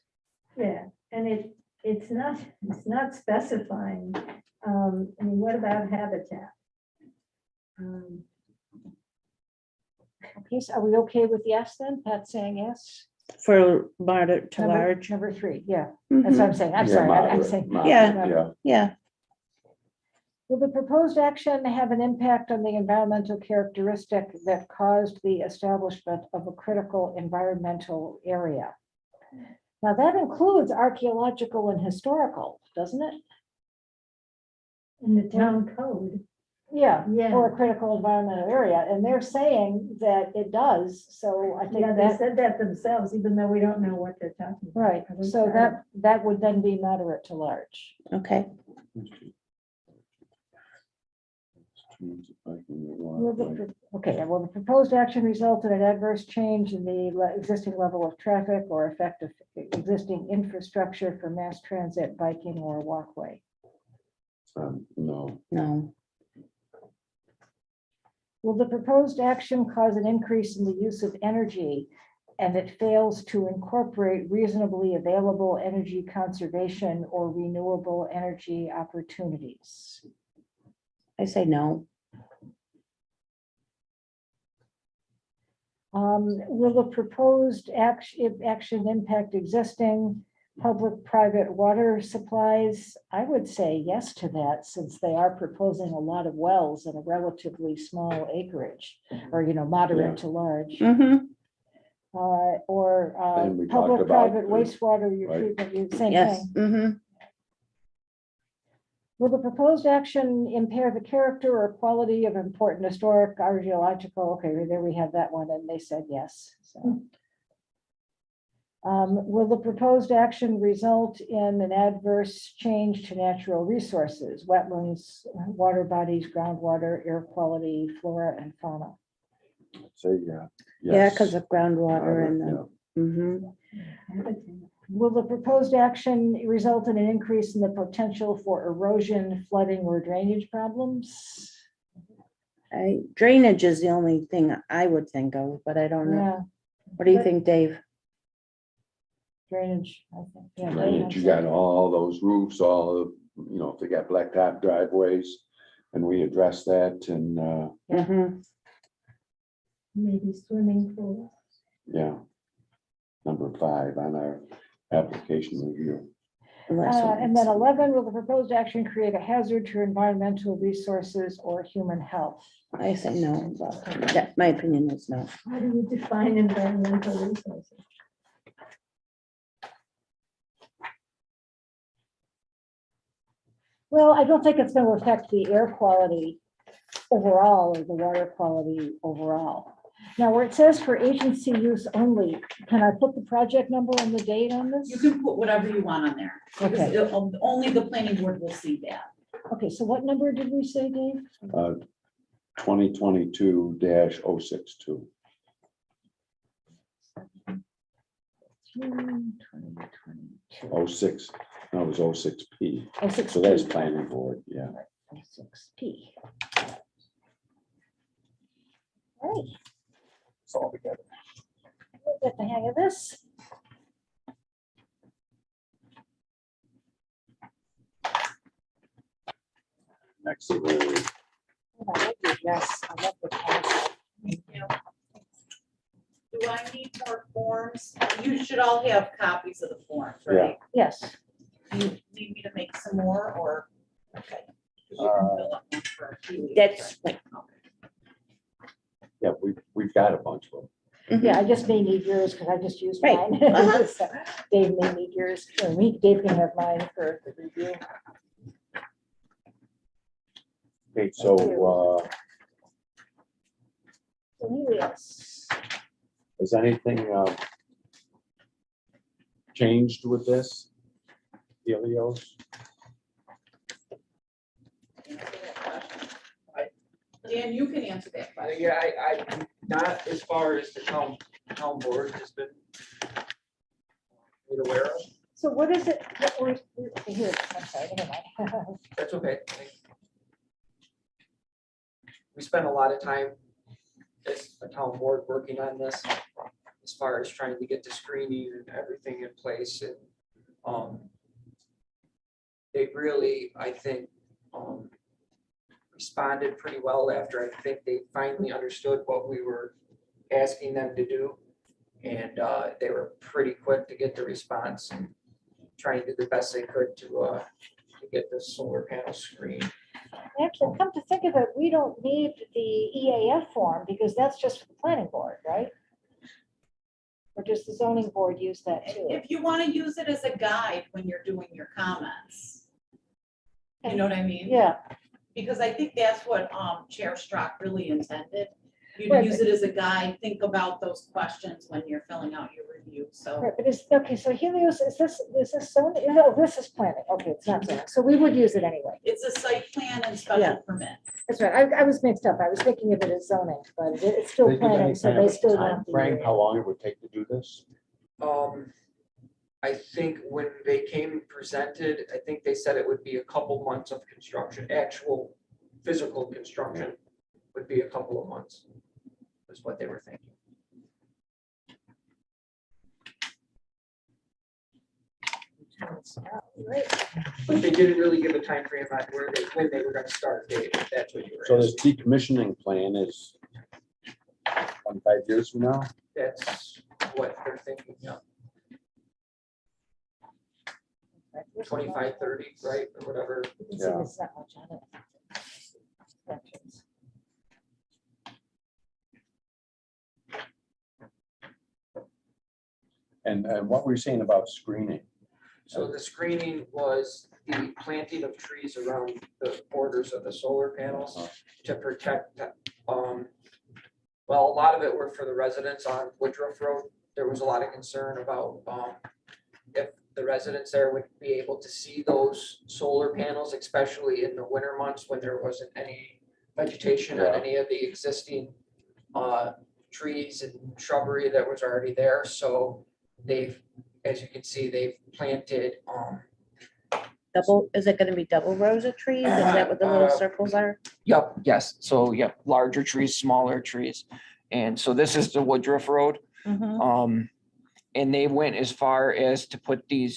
Yeah, and it's not specifying. I mean, what about habitat? Okay, so are we okay with yes then? Pat saying yes? For moderate to Number- large. Number 3, yeah, that's what Mhm. I'm saying. I'm Yeah, sorry, I'm moderate, saying. moderate, Yeah. Yeah, Yeah, Will the proposed action have an impact on the environmental characteristic that caused the establishment of a critical environmental area? Now, that includes archaeological and historical, doesn't it? In the town code, Yeah, yeah. or a critical environmental area, and they're saying that it does, so I think Yeah, they that, said that themselves, even though we don't know what they're talking about. right, so that would then be moderate to large. okay. Will okay, will the proposed action result in an adverse change in the existing level of traffic or affect existing infrastructure for mass transit, biking, or walkway? No, No, Will the proposed action cause an increase in the use of energy and it fails to incorporate reasonably available energy conservation or renewable energy opportunities? I say no. Will the proposed action impact existing public-private water supplies? I would say yes to that, since they are proposing a lot of wells in a relatively small acreage, or, moderate to large. Mm-hmm. Or And we talked about public-private the- wastewater, your right. treatment, same Yes, thing. mm-hmm. Will the proposed action impair the character or quality of important historic, archaeological? Okay, there we have that one, and they said yes, so. Will the proposed action result in an adverse change to natural resources, wetlands, water bodies, groundwater, air quality, flora, and fauna? say yeah. Yeah, Yes. because of groundwater and Yeah. the, mm-hmm. Will the proposed action result in an increase in the potential for erosion, flooding, or drainage problems? Drainage is the only thing I would think of, but I don't know. Yeah, What do you But- think, Dave? drainage, I think. Yeah, Drainage, you got all those roofs, if they got blacktop driveways, and we address that, and, Yeah. Mhm. Maybe swimming pool. yeah. Number 5 on our application review. Unless And then it's- 11, will the proposed action create a hazard to environmental resources or human health? I say no, but that, my opinion is no. How do you define environmental resources? Well, I don't think it's going to affect the air quality overall or the water quality overall. Now, where it says for agency use only, can I put the project number and the date on this? You can put whatever you want on there. because Okay. Only the planning board will see that. Okay, so what number did we say, Dave? 2022-062. 2022. 06, no, it was 06P. Oh, 6P. So that's planning board, yeah. 6P. All right, It's all together. we'll get the hang of this. Next, is Yes, I love the concept. Do I need more forms? You should all have copies of the forms, Yeah. right? Yes, Do you need me to make some more or? Okay. You can fill up one for Keely. That's like, yeah, we've got a bunch of them. Yeah, I just may need yours because I just used Right. mine. Uh-huh. So Dave may need yours, or Dave can have mine for the review. Okay, so, Cornelius. has anything, changed with this? Helios? Dan, you can answer that question. Yeah, I, not as far as the town board has been made aware of. So what is it? Here, I'm sorry, never mind. That's okay. We spent a lot of time as a town board working on this, as far as trying to get the screening and everything in place, and they really, I think, responded pretty well after I think they finally understood what we were asking them to do. And they were pretty quick to get the response and trying to do the best they could to get the solar panel screened. Actually, come to think of it, we don't need the EAF form because that's just for the planning board, right? Or does the zoning board use that too? If you want to use it as a guide when you're doing your comments. You know what I mean? Yeah, Because I think that's what Chair Strock really intended. You to Right, use it as a guide, think about those questions when you're filling out your review, so. right, but it's, okay, so Helios, is this zoning? No, this is planning. Okay, it's not zoning. So we would use it anyway. It's a site plan and Yeah. special permit. That's right. I was mixed up. I was thinking of it as zoning, but it's still They give any planning, so kind of they a still time want the. frame, how long it would take to do this? I think when they came presented, I think they said it would be a couple months of construction, actual physical construction would be a couple of months. Is what they were thinking. Right. But they didn't really give a time frame on when they were gonna start date, if that's what you were So this asking. decommissioning plan is 25 years from now? That's what they're thinking, yeah, 25, 30, right, or whatever. You can see Yeah. there's not much on it. Sections. And what were you saying about screening? So the screening was the planting of trees around the borders of the solar panels to protect, well, a lot of it were for the residents on Woodruff Road. There was a lot of concern about, if the residents there would be able to see those solar panels, especially in the winter months when there wasn't any vegetation on Yeah. any of the existing, trees and shrubbery that was already there. So they've, as you can see, they've planted, Double, is it gonna be double rows of trees? Is that what the little circles are? Yep, yes. So, yep, larger trees, smaller trees. And so this is the Woodruff Road. Mhm. And they went as far as to put the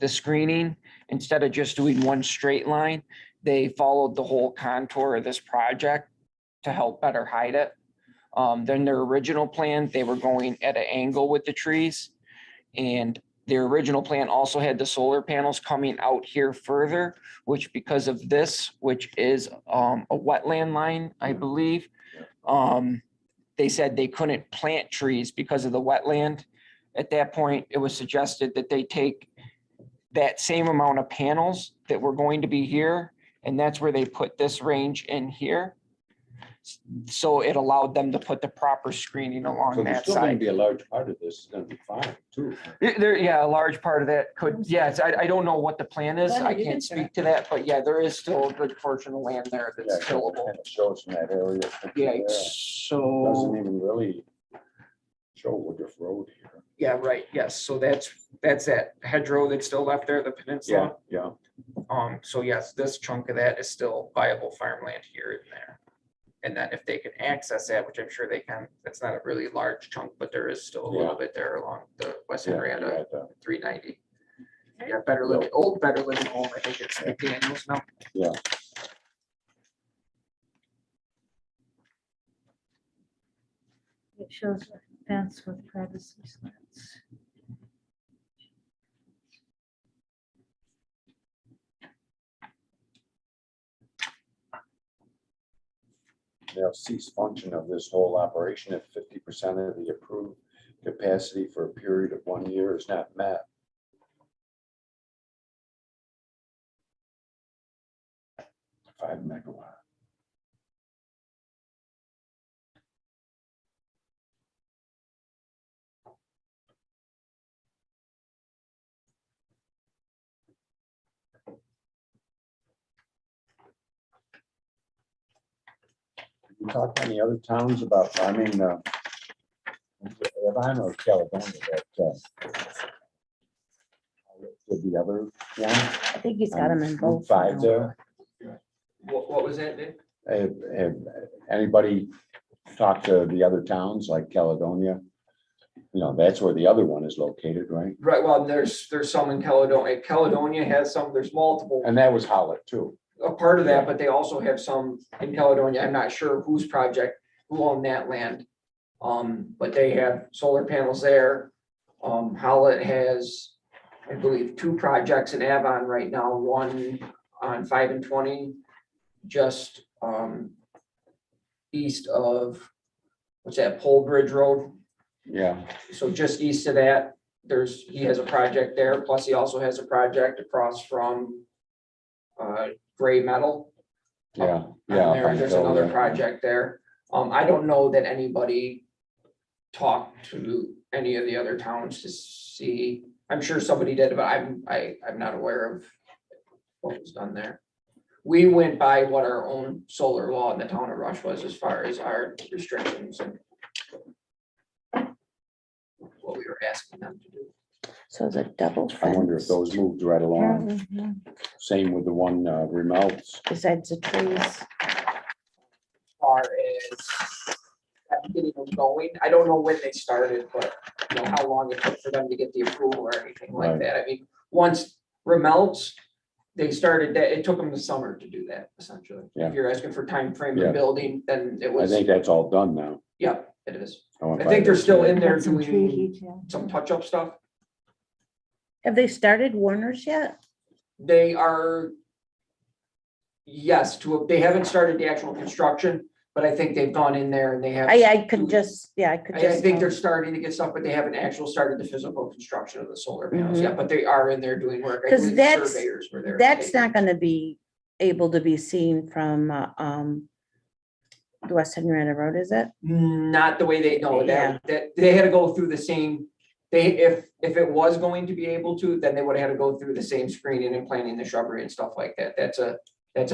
screening, instead of just doing one straight line, they followed the whole contour of this project to help better hide it. Then their original plan, they were going at an angle with the trees. And their original plan also had the solar panels coming out here further, which because of this, which is a wetland line, I believe. They said they couldn't plant trees because of the wetland. At that point, it was suggested that they take that same amount of panels that were going to be here, and that's where they put this range in here. So it allowed them to put the proper screening So along there's that still going to side. be a large part of this is going to be fine too. There, yeah, a large part of that could, yes, I don't know what the plan is. Go ahead, I you can can't say speak to that, but yeah, there is still a good portion of land there Yeah, that's it tillable. kind of shows from that area. Yeah, Doesn't so, even really show Woodruff Road here. yeah, right, yes, so that's that hedgerow that's still left there, the peninsula. Yeah. So yes, this chunk of that is still viable farmland here and there. And then if they can access that, which I'm sure they can, that's not a really large chunk, but there is still a little bit there along the West Yeah, Henrietta yeah, 390. Yeah, Better Living, old Better Living Home, I think it's McDaniel's now. yeah. It shows a fence with privacy slats. they'll cease function of this whole operation if 50% of the approved capacity for a period of 1 year is not met. Five megawatt. You talk to any other towns about, I mean, Avon or Caledonia that, did the other one? I think he's got them in Route both. 5 now. there. What was that, Dave? Have anybody talked to the other towns like Caledonia? You know, that's where the other one is located, right? Right, well, there's some in Caledonia. Caledonia has some, there's multiple. And that was Howlett too. A part of that, but they also have some in Caledonia. I'm not sure whose project, who owned that land. But they have solar panels there. Howlett has, I believe, 2 projects in Avon right now, one on 5 and 20, just east of, what's that, Pole Bridge Road? Yeah, So just east of that, he has a project there, plus he also has a project across from Gray Metal. yeah, And yeah. there's another project there. I don't know that anybody talked to any of the other towns to see. I'm sure somebody did, but I'm not aware of what was done there. We went by what our own solar law in the town of Rush was as far as our restrictions and what we were asking them to do. So it's a double I wonder if fence. those moved right along. Mhm. Same with the one Remelt's. Besides the trees. Far as getting them going, I don't know when they started, but you know, how long it took for them to get the approval or anything like Right. that. I mean, once Remelt's, they started that, it took them the summer to do that, essentially. Yeah. If you're asking for time frame Yeah. of building, then it I was, think that's all done now. yeah, it is. went I by think they're there still today. in there Got some tree doing heat, yeah. some touch-up stuff. Have they started Warner's yet? They are, yes, they haven't started the actual construction, but I think they've gone in there and they have. I could just, yeah, I could I just. think they're starting to get stuff, but they haven't actually started the physical construction of the solar panels Mhm. yet, but they are in there doing work. I 'Cause believe that's- surveyors were there. That's not gonna be able to be seen from, the West Henrietta Road, is it? Not the way they know Yeah. that they had to go through the same, if it was going to be able to, then they would have had to go through the same screening and planting the shrubbery and stuff like that. That's a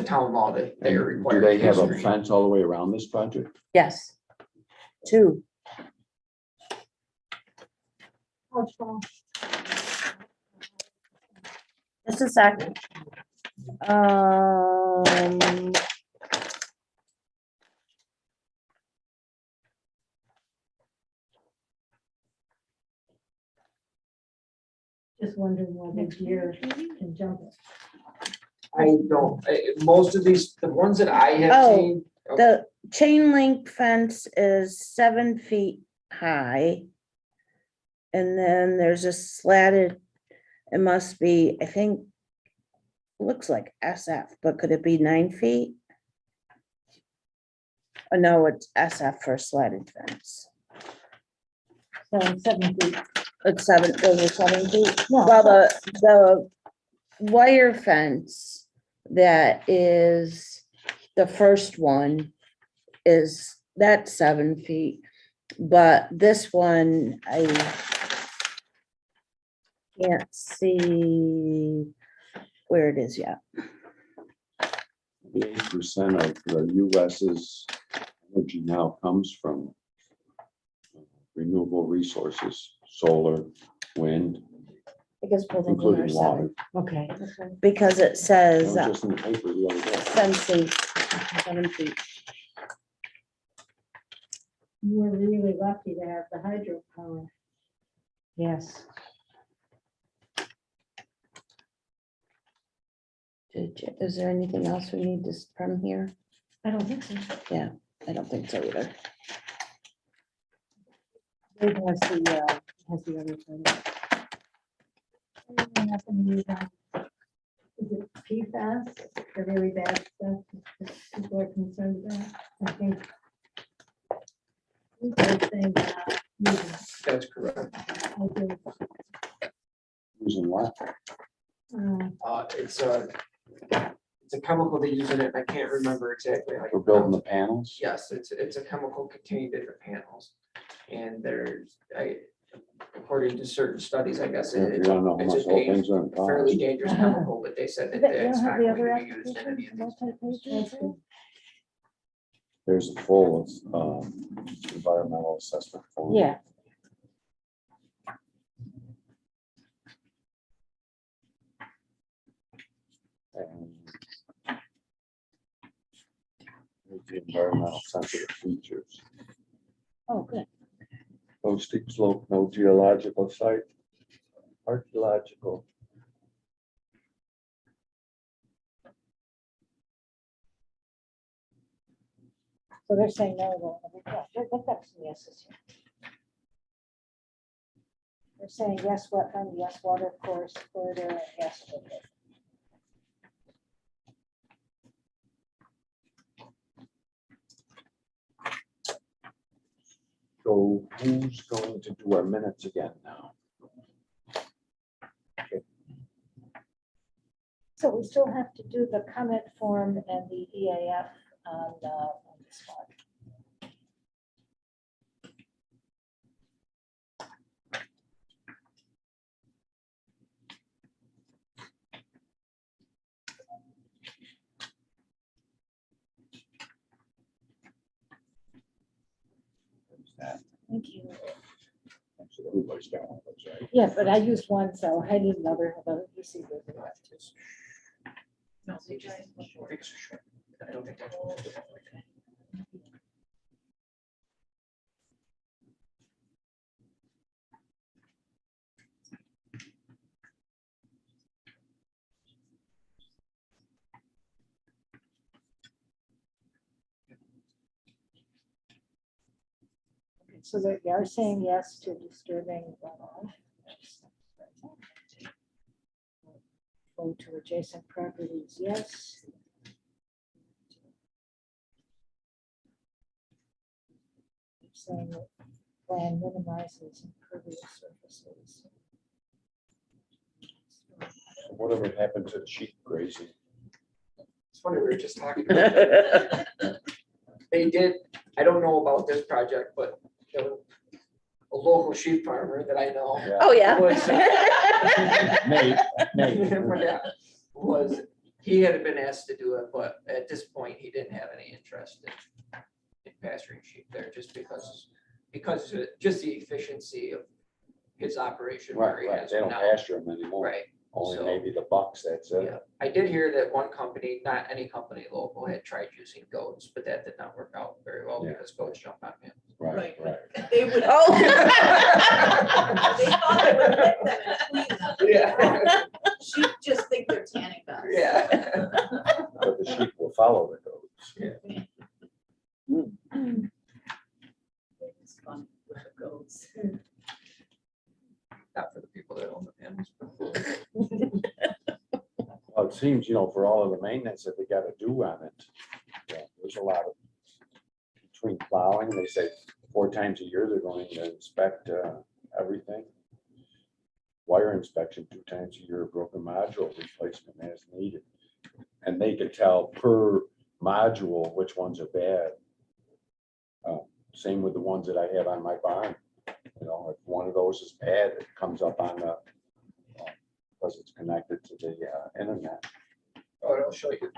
town law that they are And required. do they to have a screen. fence all the way around this project? Yes. 2. How tall? Just a sec. Just wondering whether deer can jump it. I don't, most of these, the ones that I have Oh, seen. The chain link fence is 7 feet high. And then there's a slatted, it must be, I think, looks like SF, but could it be 9 feet? Oh, no, it's SF for a slatted fence. So 7 feet. It's 7, over 7 feet. Yeah. Well, the wire fence that is the first one is, that's 7 feet. But this one, I can't see where it is yet. 8% of the US's energy now comes from renewable resources, solar, wind, Because both of them are including water. 7. Okay. Because it That says was just in the paper the other day. fencing 7 feet. We're really lucky to have the hydropower. Yes. Is there anything else we need this from here? I don't think so. Yeah, I don't think so either. Dave has the other. side. Anything up in the, Is it PFAS, the really bad stuff that people are concerned about? I think. They're saying that, That's correct. I do. Using what? It's a chemical they use in it. I can't remember exactly. how you For building the pronounce panels? it. Yes, it's a chemical contained in the panels. And according to certain studies, I guess You it's don't know how it's much a those things are in fairly cost. dangerous chemical, but they said that But you it's don't not have the going other to be used in any of application, these. multi-page? There's a full environmental assessment form. Yeah, And the environmental sensitive features. oh, good. No steep slope, no geological site, archaeological. So they're saying no, they've got some yeses here. They're saying yes, wetland, yes, water course, corridor, and yes, okay. So who's going to do our minutes again now? So we still have to do the comment form and the EAF on this one. Thank you. Actually, everybody's got one of those, right? Yeah, but I used one, so I need another. You see the rest. No, they just- I think it's a short. I don't think that's. Okay, so they are saying yes to disturbing runoff. Go to adjacent properties, yes. Saying that plan minimizes impervious surfaces. Whatever happened to the sheep grazing? It's funny, we were just talking about that. They did, I don't know about this project, but there was a local sheep farmer that I know. Oh, yeah. Nate, Yeah, he had been asked to do it, but at this point, he didn't have any interest in pasturing sheep there, just because of just the efficiency of his operation where he right, has they don't now. pasture them anymore. Right, Only so- maybe the bucks, that's yeah. it. I did hear that one company, not any company local, had tried using goats, but that did not work out very well Yeah. because goats jump on him. Right, right. They would. Oh. They thought they would pick them and clean them. Yeah. Sheep just think they're tanning beds. Yeah. But the sheep will follow the goats. It's fun with the goats. Not for the people that own the panels. Well, it seems, for all of the maintenance that they gotta do on it, there's a lot of, between plowing, they say 4 times a year they're going to inspect everything. Wire inspection 2 times a year, broken module replacement as needed. And they can tell per module which ones are bad. Same with the ones that I have on my barn. If one of those is bad, it comes up on the, because it's connected to the internet. Oh, it'll show you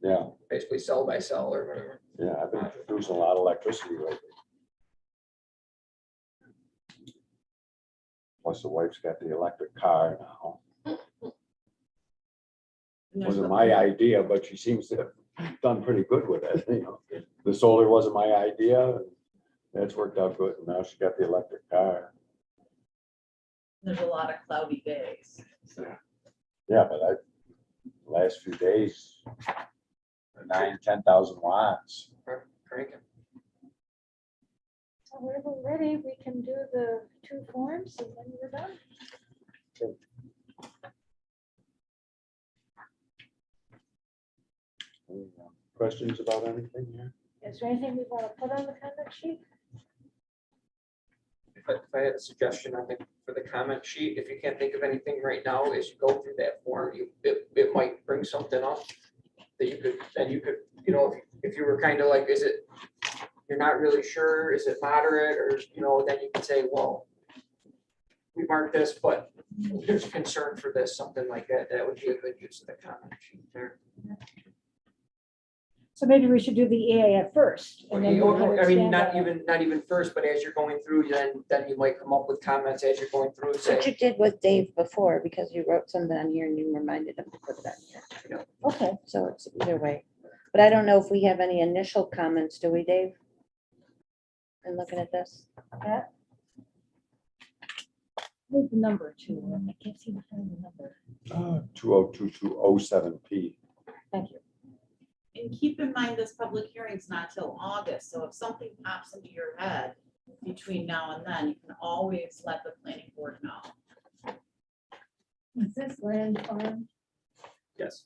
Yeah, basically cell by cell or whatever. yeah, I've been producing a lot of electricity lately. Plus the wife's got the electric car now. Wasn't my idea, but she seems to have done pretty good with it, The solar wasn't my idea. That's worked out good. Now she got the electric car. There's a lot of cloudy days. Yeah, but last few days, 9,000-10,000 watts. Cranking. So whenever we're ready, we can do the 2 forms and then we're done. Any, questions about anything here? Is there anything we want to put on the comment sheet? If I had a suggestion, I think for the comment sheet, if you can't think of anything right now, as you go through that form, it might bring something up that you could, you know, if you were kind of like, is it, you're not really sure, is it moderate, or, you know, then you can say, well, we marked this, but there's a concern for this, something like that, that would be a good use of the comment sheet there. So maybe we should do the EAF first. and then we'll I mean, expand on it. not even first, but as you're going through, then you might come up with comments as you're going through, and That's what say, you did with Dave before, because you wrote something on here and you reminded him to put it on here. Okay, So it's either way. But I don't know if we have any initial comments, do we, Dave? And looking at this? here's the number too. I can't seem to find the number. 202207P. Thank you. And keep in mind, this public hearing's not till August, so if something pops into your head between now and then, you can always let the planning board know. Is this land farm? yes.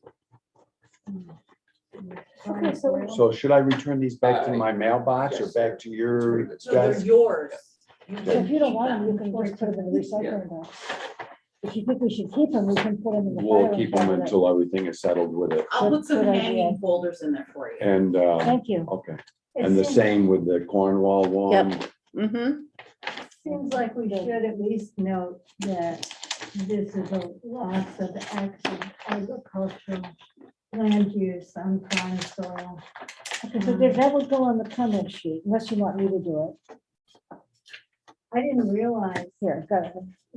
Okay, so- So should I return these back to my mailbox or Yes. back to your So they're desk? yours. So if you don't keep want them, them. you can just put them in the recycling box. If you think we should keep them, we can put them in the. We'll filing keep them cabinet. until everything is settled with it. I'll put some Good idea. hanging folders in there for you. And, Thank you. okay, It and the seems- same with the Cornwall one. Mm-hmm. Seems like we should at least note that this is a loss of active agricultural land use on prime soil. Okay, so that would go on the comment sheet unless you want me to do it. I didn't realize Here, got it.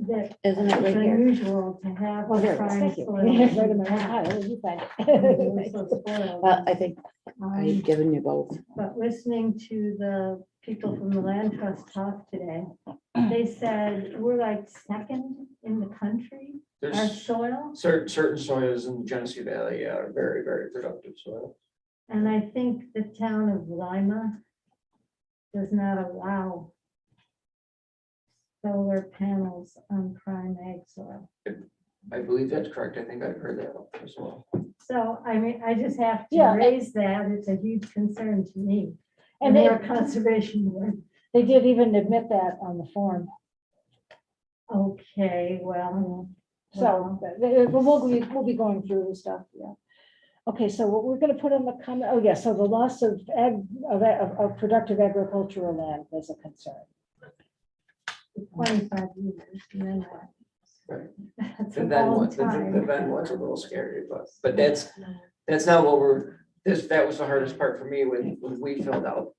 that Isn't it it's right here? unusual to have Oh, there it is. prime Thank you. soil. Right in my pile. You find it. So spoiled. Well, I think Um, I've given you both. But listening to the people from the land trust talk today, they said we're like second in the country, our There's soil. certain soils in the Genesee Valley are very, very productive soil. And I think the town of Lima does not allow solar panels on prime ag soil. I believe that's correct. I think I've heard that as well. So, I mean, I just have to Yeah. raise that. It's a huge concern to me. And And they, their conservation board. they did even admit that on the form. Okay, well. So we'll be going through the stuff, yeah. Okay, so what we're gonna put on the comment, oh, yeah, so the loss of of productive agricultural land was a concern. 25 years. And then what? Right. That's a And then long what, the time. then was a little scary, but that's not what that was the hardest part for me when we filled out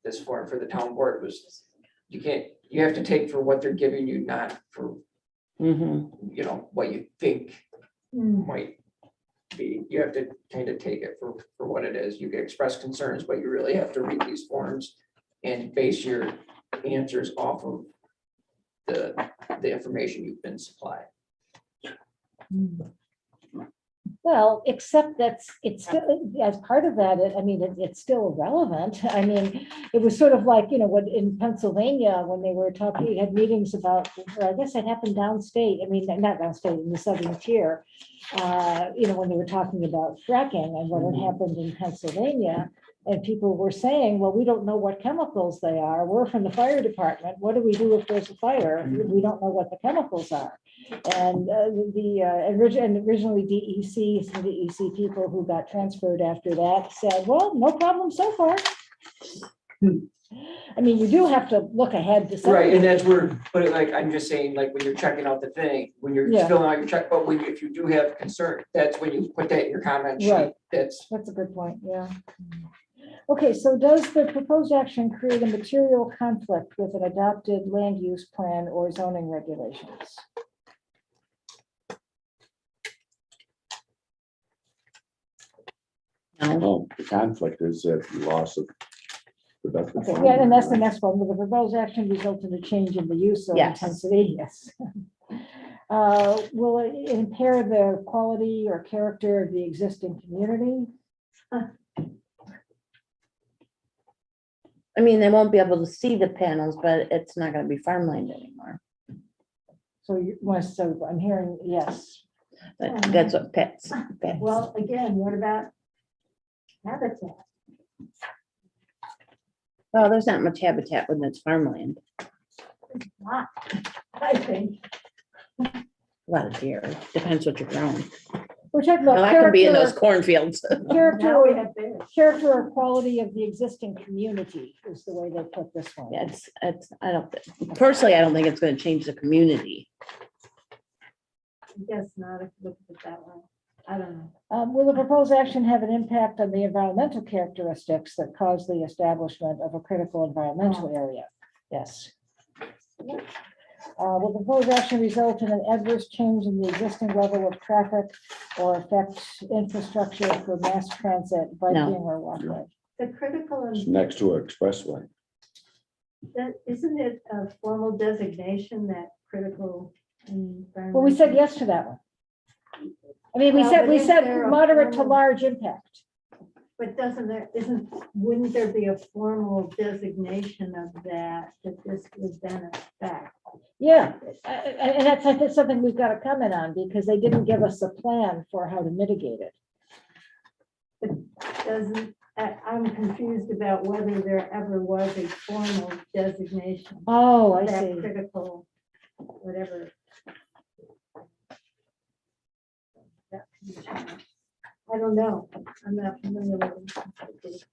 this form for the town board was you have to take for what they're giving you, not for, Mm-hmm. you know, what you think Hmm. might be. You have to kind of take it for what it is. You can express concerns, but you really have to read these forms and base your answers off of the information you've been supplied. Well, except it's still, as part of that, it's still relevant. I mean, it was sort of like, when in Pennsylvania, when they were talking, had meetings about, or I guess it happened downstate, not downstate, in the southern tier. When they were talking about fracking and what had happened in Pennsylvania. And people were saying, well, we don't know what chemicals they are. We're from the fire department. What do we do if there's a fire? We don't know what the chemicals are. And originally DEC, some DEC people who got transferred after that said, well, no problem so far. I mean, you do have to look ahead to. some- Right, and that's where, but like, I'm just saying, like, when you're checking out the thing, when you're Yeah. filling out your check, but if you do have concern, that's when you put that in your comment sheet. Right. That's, That's a good point, yeah. Okay, so does the proposed action create a material conflict with an adopted land use plan or zoning regulations? No. Well, the conflict is that loss of productive. Okay, farmland, yeah, and that's the right? next one. Will the proposed action result in a change in the use or Yes. intensity? Yes. Will it impair the quality or character of the existing community? I mean, they won't be able to see the panels, but it's not gonna be farmland anymore. So I'm hearing yes. But that's what Pat. Well, again, what about habitat. Well, there's not much habitat when it's farmland. Lot, I think. A lot of deer. Depends what you're growing. We're talking Well, about that can be in those character, cornfields. Now we character, have bears. character or quality of the existing community is the way they put this one. Yeah, I don't, personally, I don't think it's gonna change the community. I guess not, if you look at it that way. I don't know. Will the proposed action have an impact on the environmental characteristics that cause the establishment of a critical environmental area? Yes. Will the proposed action result in an adverse change in the existing level of traffic or affect infrastructure for mass transit, biking or walkway? The critical, It's and next to an expressway. that, isn't it a formal designation that critical? Well, we said yes to that one. I mean, Well, but we is said there a moderate to formal- large impact. But wouldn't there be a formal designation of that this would then affect? Yeah, and that's, I think, something we've got to comment on because they didn't give us a plan for how to mitigate it. I'm confused about whether there ever was a formal designation. Oh, I That see. critical, whatever. That condition. I don't know. I'm not familiar with it.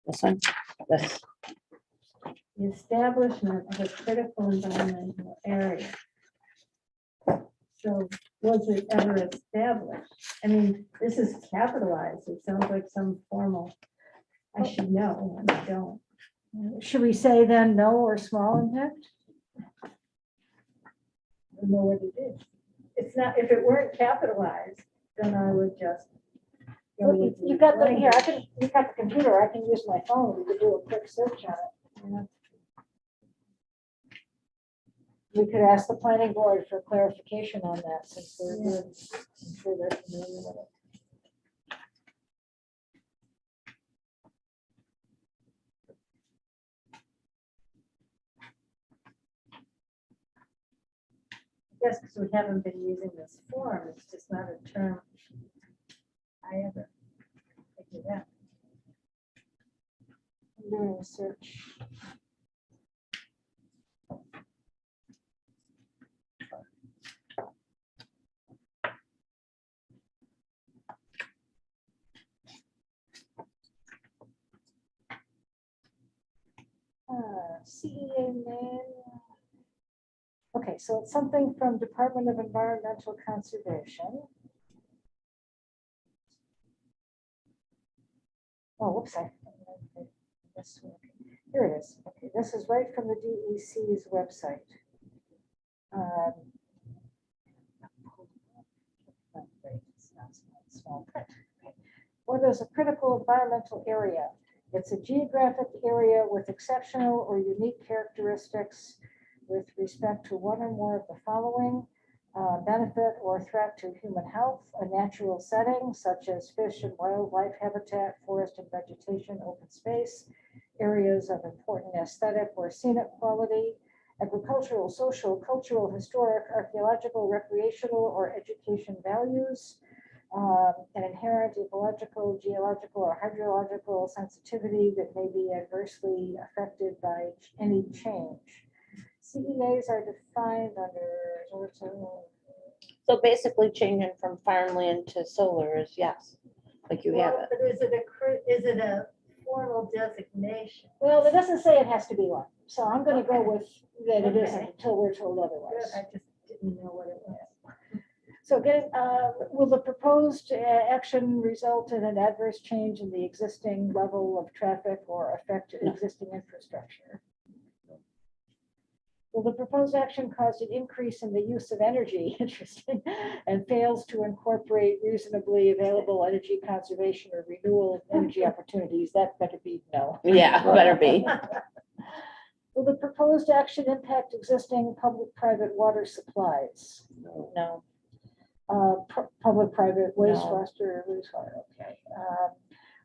This one, this, The establishment of a critical environmental area. So was it ever established? I mean, this is capitalized. It sounds like some formal, I should know, and I don't. Should we say then no or small impact? I don't know what it is. It's not, if it weren't capitalized, then I would just. go Well, with the You've got the, here, language. you've got the computer, I can use my phone, we could do a quick search on it. Yeah. We could ask the planning board for clarification on that since I'm sure they're familiar with it. Yes, because we haven't been using this form. It's just not a term I ever figured out. I'm doing a search. CEA manual. Okay, so it's something from Department of Environmental Conservation. Oh, whoops, this one. Here it is. Okay, this is right from the DEC's website. It's not small print. Okay. Well, there's a critical environmental area. It's a geographic area with exceptional or unique characteristics with respect to one or more of the following: benefit or threat to human health, a natural setting such as fish and wildlife habitat, forest and vegetation, open space, areas of important aesthetic or scenic quality, agricultural, social, cultural, historic, archaeological, recreational, or education values, an inherent ecological, geological, or hydrological sensitivity that may be adversely affected by any change. CEAs are defined under. so basically changing from farmland to solar is yes, like you have Well, it. but is it a formal designation? Well, it doesn't say it has to be one, so I'm gonna go Okay. with that it isn't Okay. until we're told Good, otherwise. I just didn't know what it was. So will the proposed action result in an adverse change in the existing level of traffic or affect No. existing infrastructure? Will the proposed action cause an increase in the use of energy, interesting, and fails to incorporate reasonably available energy conservation or renewable energy opportunities? That better be no. Yeah, better be. Will the proposed action impact existing public-private water supplies? No, Public-private wastewater, okay.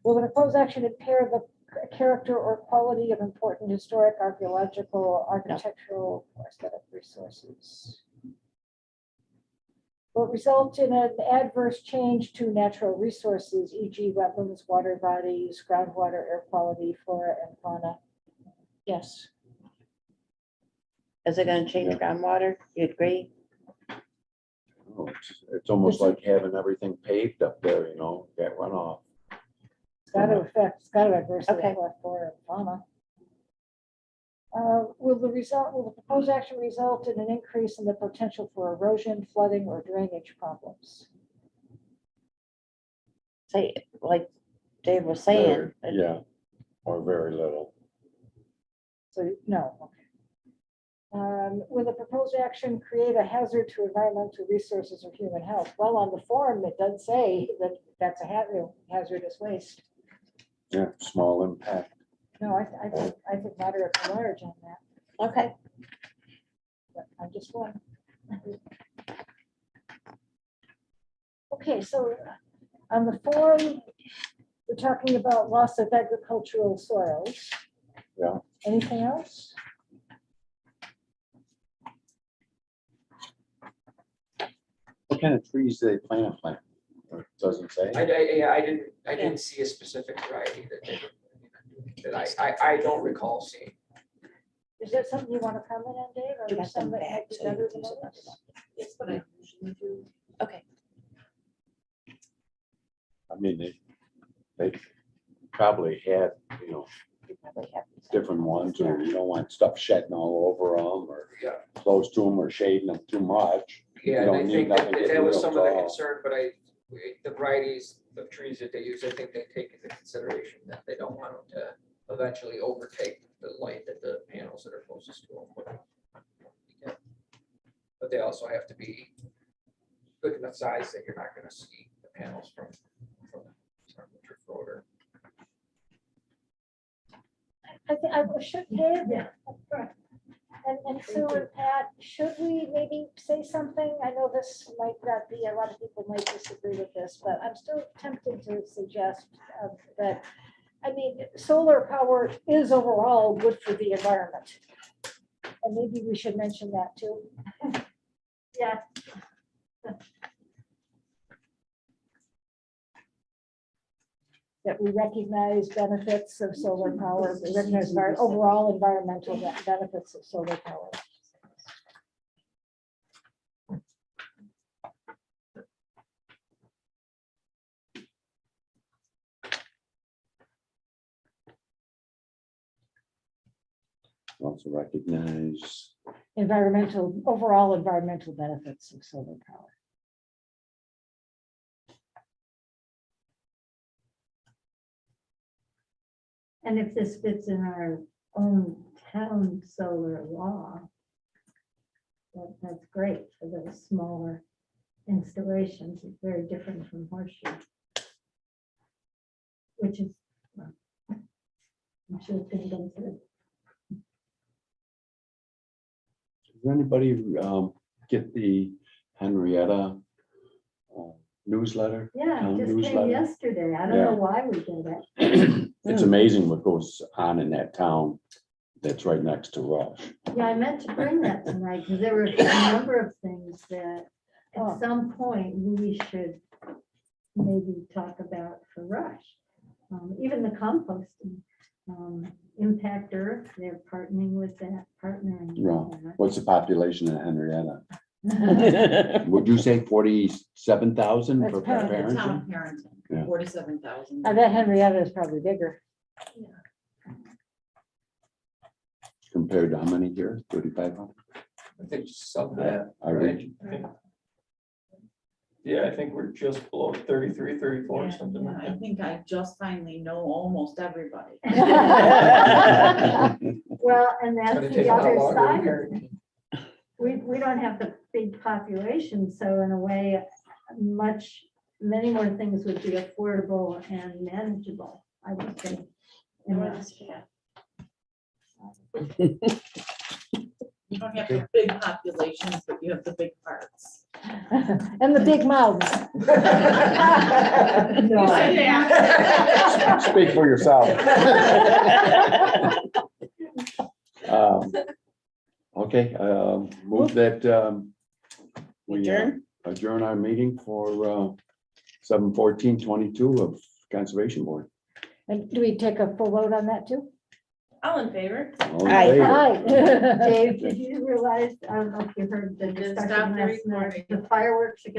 Will the proposed action impair the character or quality of important historic, archaeological, architectural, or aesthetic resources? will result in an adverse change to natural resources, e.g. wetlands, water bodies, groundwater, air quality, flora and fauna. Yes, Is it gonna change Yeah. groundwater? You agree? Oh, it's almost like having everything paved up there, get runoff. it's got to affect, it's got to adversely Okay. affect flora and fauna. Will the proposed action result in an increase in the potential for erosion, flooding, or drainage problems? Say, like Dave was saying. Yeah, or very little. So, no, okay. Will the proposed action create a hazard to environmental resources or human health? Well, on the form, it does say that that's a hazardous waste. Yeah, small impact. No, I think moderate to large on that, Okay, but I'm just one. Okay, so on the form, we're talking about loss of agricultural soils. Yeah. Anything else? What kind of trees do they plant? Or it doesn't say. Yeah, I didn't see a specific variety that they were, that I don't recall seeing. Is that something you want to comment on, Dave? Or Do you want them something that back might be so you better can than use it? others? It's what I usually do. okay. I mean, they probably had, You probably have these. different ones, or you don't want stuff shedding all over them, or Yeah. close to them, or shading them too much. Yeah, You and I don't need think nothing that getting that was real some of the tall. concern, but the varieties of trees that they use, I think they take into consideration that they don't want them to eventually overtake the light that the panels that are closest to them. But they also have to be good enough size that you're not gonna see the panels from the road or. I think I should, Dave, Yeah. and Sue and Pat, should we maybe say something? I know this might not be, a lot of people might disagree with this, but I'm still tempted to suggest that, I mean, solar power is overall good for the environment. And maybe we should mention that too. Yeah, That we recognize benefits of solar power, we recognize overall environmental benefits of solar power. Also recognize. Overall environmental benefits of solar power. and if this fits in our own town solar law, that's great for those smaller installations. It's very different from horseshoe. Which is, well, I'm sure it's gonna go through. Does anybody get the Henrietta newsletter? Yeah, Town it just newsletter? came yesterday. I don't Yeah. know why we did it. It's amazing what goes on in that town that's right next to Rush. Yeah, I meant to bring that tonight because there were a number of things that Oh. at some point we should maybe talk about for Rush. Even the composting, Impact Earth, they're partnering with that, partnering. with Yeah. that. What's the population in Henrietta? Would you say 47,000 That's for Parrington. The Barrington? town of Harrington, Yeah. 47,000. I bet Henrietta is probably bigger. Compared to how many here? 3,500? I think some of that. I read. Yeah, I think we're just below 33, 34, something Yeah, like I that. think I just finally know almost everybody. Well, and It's that's gonna take the a lot other longer side of here. it. We don't have the big population, so in a way, many more things would be affordable and manageable, I would think. in Rush. You don't have the big populations, but you have the big hearts. And the big mouths. No. You said that. Speak for yourself. Okay, move that we Adjourn? adjourn our meeting for 7/14/22 of Conservation Board. And do we take a full vote on that too? All in favor? All in Aye. favor? Aye. Dave, did you realize, I don't know if you heard the Then discussion stop the last night, recording. the fireworks are gonna